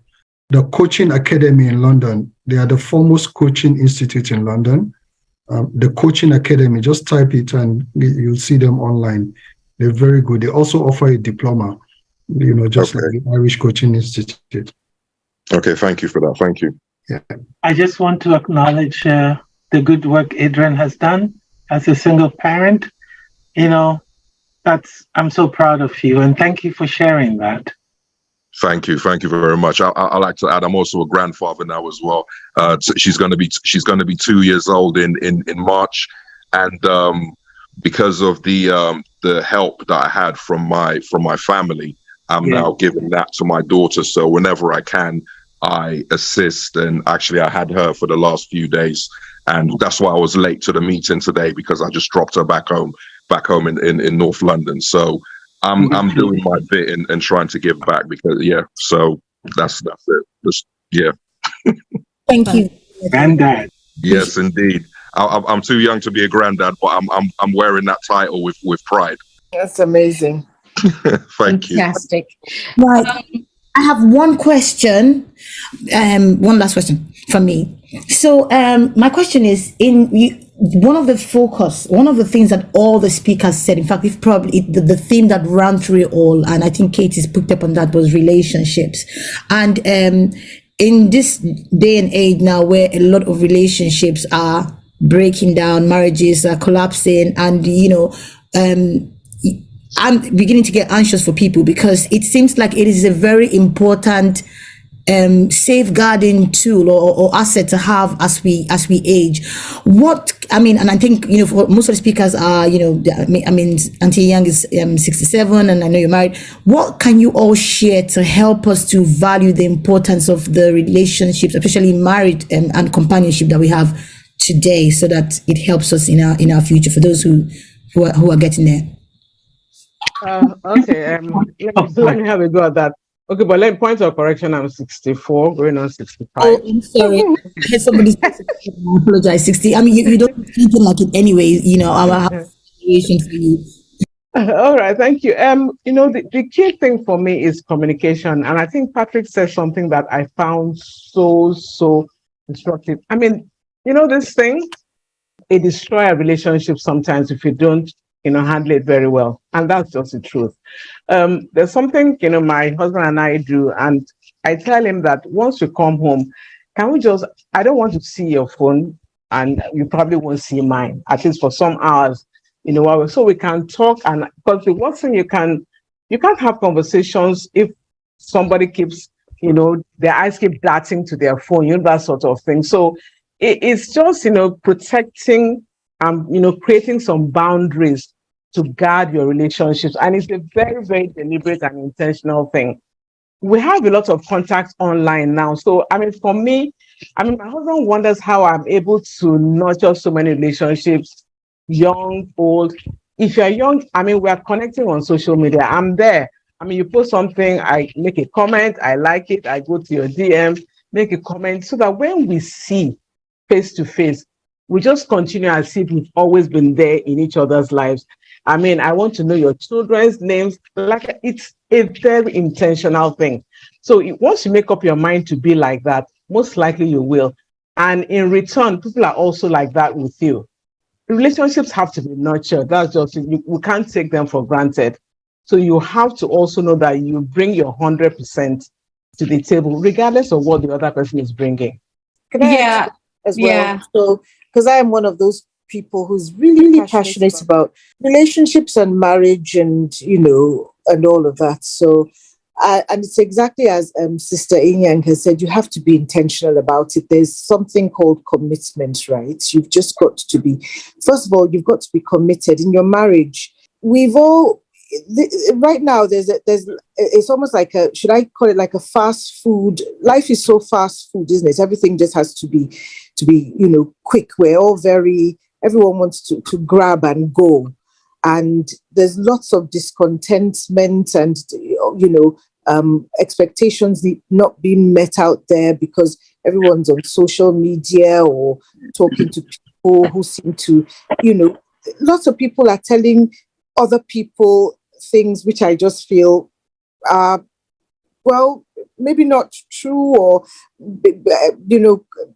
Coaching Academy in London. They are the foremost coaching institute in London. The Coaching Academy, just type it and you'll see them online. They're very good. They also offer a diploma, just like the Irish Coaching Institute. Okay, thank you for that. Thank you. Yeah. I just want to acknowledge the good work Adrian has done as a single parent. I'm so proud of you, and thank you for sharing that. Thank you very much. I like to add, I'm also a grandfather now as well. She's going to be 2 years old in March, and because of the help that I had from my family, I'm now giving that to my daughter. So whenever I can, I assist, and actually I had her for the last few days, and that's why I was late to the meeting today, because I just dropped her back home in North London. So I'm doing my bit and trying to give back, because so that's it. Thank you, granddad. Yes, indeed. I'm too young to be a granddad, but I'm wearing that title with pride. That's amazing. Thank you. Fantastic. Right. I have one question, one last question from me. So my question is, one of the things that all the speakers said, in fact, the theme that ran through it all, and I think Katie's picked up on that, was relationships. And in this day and age now, where a lot of relationships are breaking down, marriages are collapsing, and I'm beginning to get anxious for people, because it seems like it is a very important safeguarding tool or asset to have as we age. And I think for most of the speakers are Auntie Young is 67, and I know you're married. What can you all share to help us to value the importance of the relationships, especially marriage and companionship, that we have today, so that it helps us in our future, for those who are getting there? Okay, let me have a go at that. Okay, but let me point of correction, I'm 64, going on 65. Oh, I'm sorry. I heard somebody I apologize, 60. I mean, you don't think it like it anyway, our situation for you. All right, thank you. The key thing for me is communication. And I think Patrick said something that I found so instructive. I mean, this thing, it destroys a relationship sometimes if you don't handle it very well. And that's just the truth. There's something, my husband and I do, and I tell him that once we come home, I don't want to see your phone, and you probably won't see mine, at least for some hours, so we can talk. And because the worst thing, you can't have conversations if somebody keeps, their eyes keep darting to their phone, that sort of thing. So it's just, protecting, creating some boundaries to guard your relationships. And it's a very, very deliberate and intentional thing. We have a lot of contacts online now. So, for me, my husband wonders how I'm able to nurture so many relationships, young, old. If you're young, we are connecting on social media. I'm there. You post something, I make a comment, I like it, I go to your DM, make a comment, so that when we see face to face, we just continue as if we've always been there in each other's lives. I want to know your children's names. Like, it's a very intentional thing. So once you make up your mind to be like that, most likely you will. And in return, people are also like that with you. Relationships have to be nurtured. That's just, we can't take them for granted. So you have to also know that you bring your 100% to the table, regardless of what the other person is bringing. Can I add as well? Yeah. So, because I am one of those people who's really passionate about relationships and marriage and, and all of that. So, and it's exactly as Sister Inyang has said, you have to be intentional about it. There's something called commitment, right? You've just got to be, first of all, you've got to be committed in your marriage. We've all, right now it's almost like should I call it like a fast food? Life is so fast food, isn't it? Everything just has to be quick. We're all everyone wants to grab and go. And there's lots of discontentment and, expectations not being met out there because everyone's on social media or talking to people who seem to, lots of people are telling other people things which I just feel are, well, maybe not true or,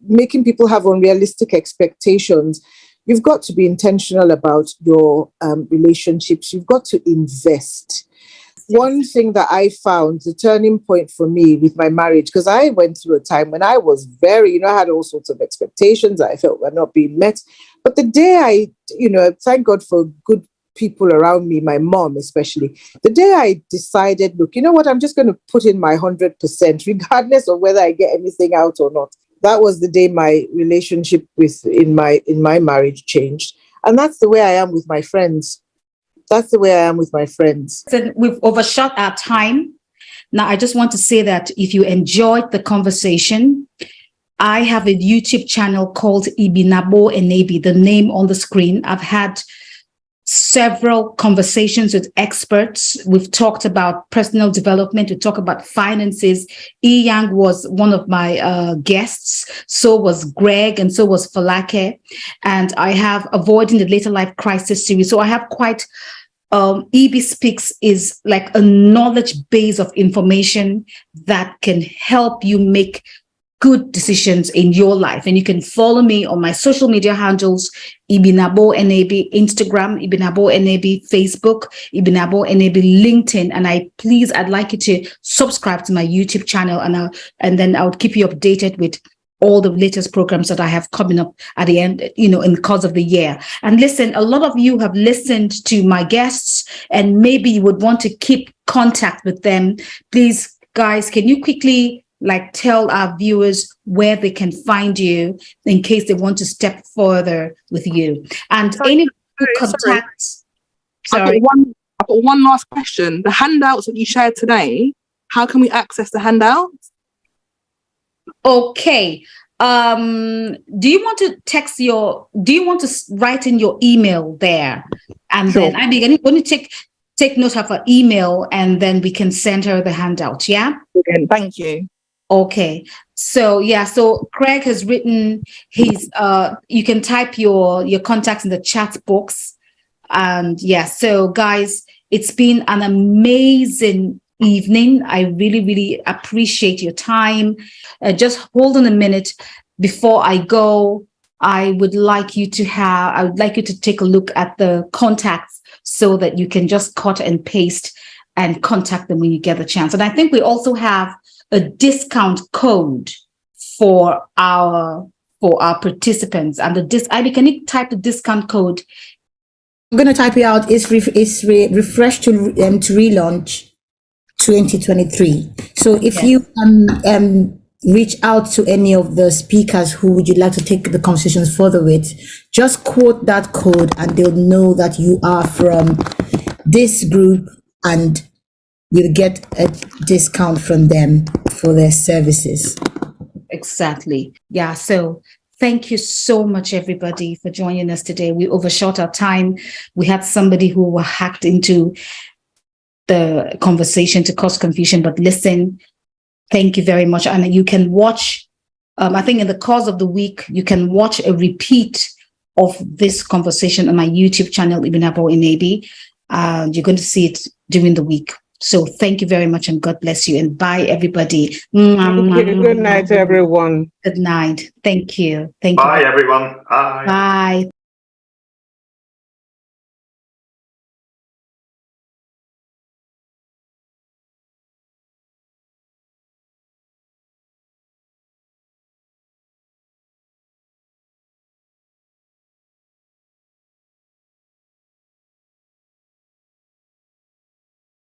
making people have unrealistic expectations. You've got to be intentional about your relationships. You've got to invest. One thing that I found, the turning point for me with my marriage, because I went through a time when I was I had all sorts of expectations that I felt were not being met. But the day thank God for good people around me, my mom especially, the day I decided, look, you know what, I'm just going to put in my 100%, regardless of whether I get anything out or not. That was the day my relationship in my marriage changed. And that's the way I am with my friends. So we've overshot our time. Now, I just want to say that if you enjoyed the conversation, I have a YouTube channel called Ibinabo Enebi, the name on the screen. I've had several conversations with experts. We've talked about personal development. We talk about finances. Yang was one of my guests. So was Greg, and so was Falake. And I have Avoiding the Later Life Crisis series. So I have quite, EB Speaks is like a knowledge base of information that can help you make good decisions in your life. And you can follow me on my social media handles, Ibinabo Enebi, Instagram, Ibinabo Enebi, Facebook, Ibinabo Enebi, LinkedIn. And I'd like you to subscribe to my YouTube channel, and then I would keep you updated with all the latest programs that I have coming up at the end, in the course of the year. And listen, a lot of you have listened to my guests, and maybe you would want to keep contact with them. Please, guys, can you quickly tell our viewers where they can find you in case they want to step further with you? And any contacts. I've got one last question. The handouts that you shared today, how can we access the handouts? Okay. Do you want to write in your email there? And sure. Then I'm going to take note of her email, and then we can send her the handout. Yeah. Brilliant. Thank you. Okay. So Craig has written his, you can type your contacts in the chat box. And so guys, it's been an amazing evening. I really, really appreciate your time. Just hold on a minute before I go. I would like you to take a look at the contacts so that you can just cut and paste and contact them when you get the chance. And I think we also have a discount code for our participants. And can you type the discount code? I'm going to type it out. It's refresh to relaunch 2023. So if you reach out to any of the speakers who would you like to take the conversations further with, just quote that code and they'll know that you are from this group, and you'll get a discount from them for their services. Exactly. Yeah. So thank you so much, everybody, for joining us today. We overshot our time. We had somebody who hacked into the conversation to cause confusion, but listen, thank you very much. And you can watch, I think in the course of the week, you can watch a repeat of this conversation on my YouTube channel, Ibinabo Enebi. You're going to see it during the week. So thank you very much, and God bless you, and bye, everybody. Thank you. Good night, everyone. Good night. Thank you. Bye, everyone. Bye. Bye.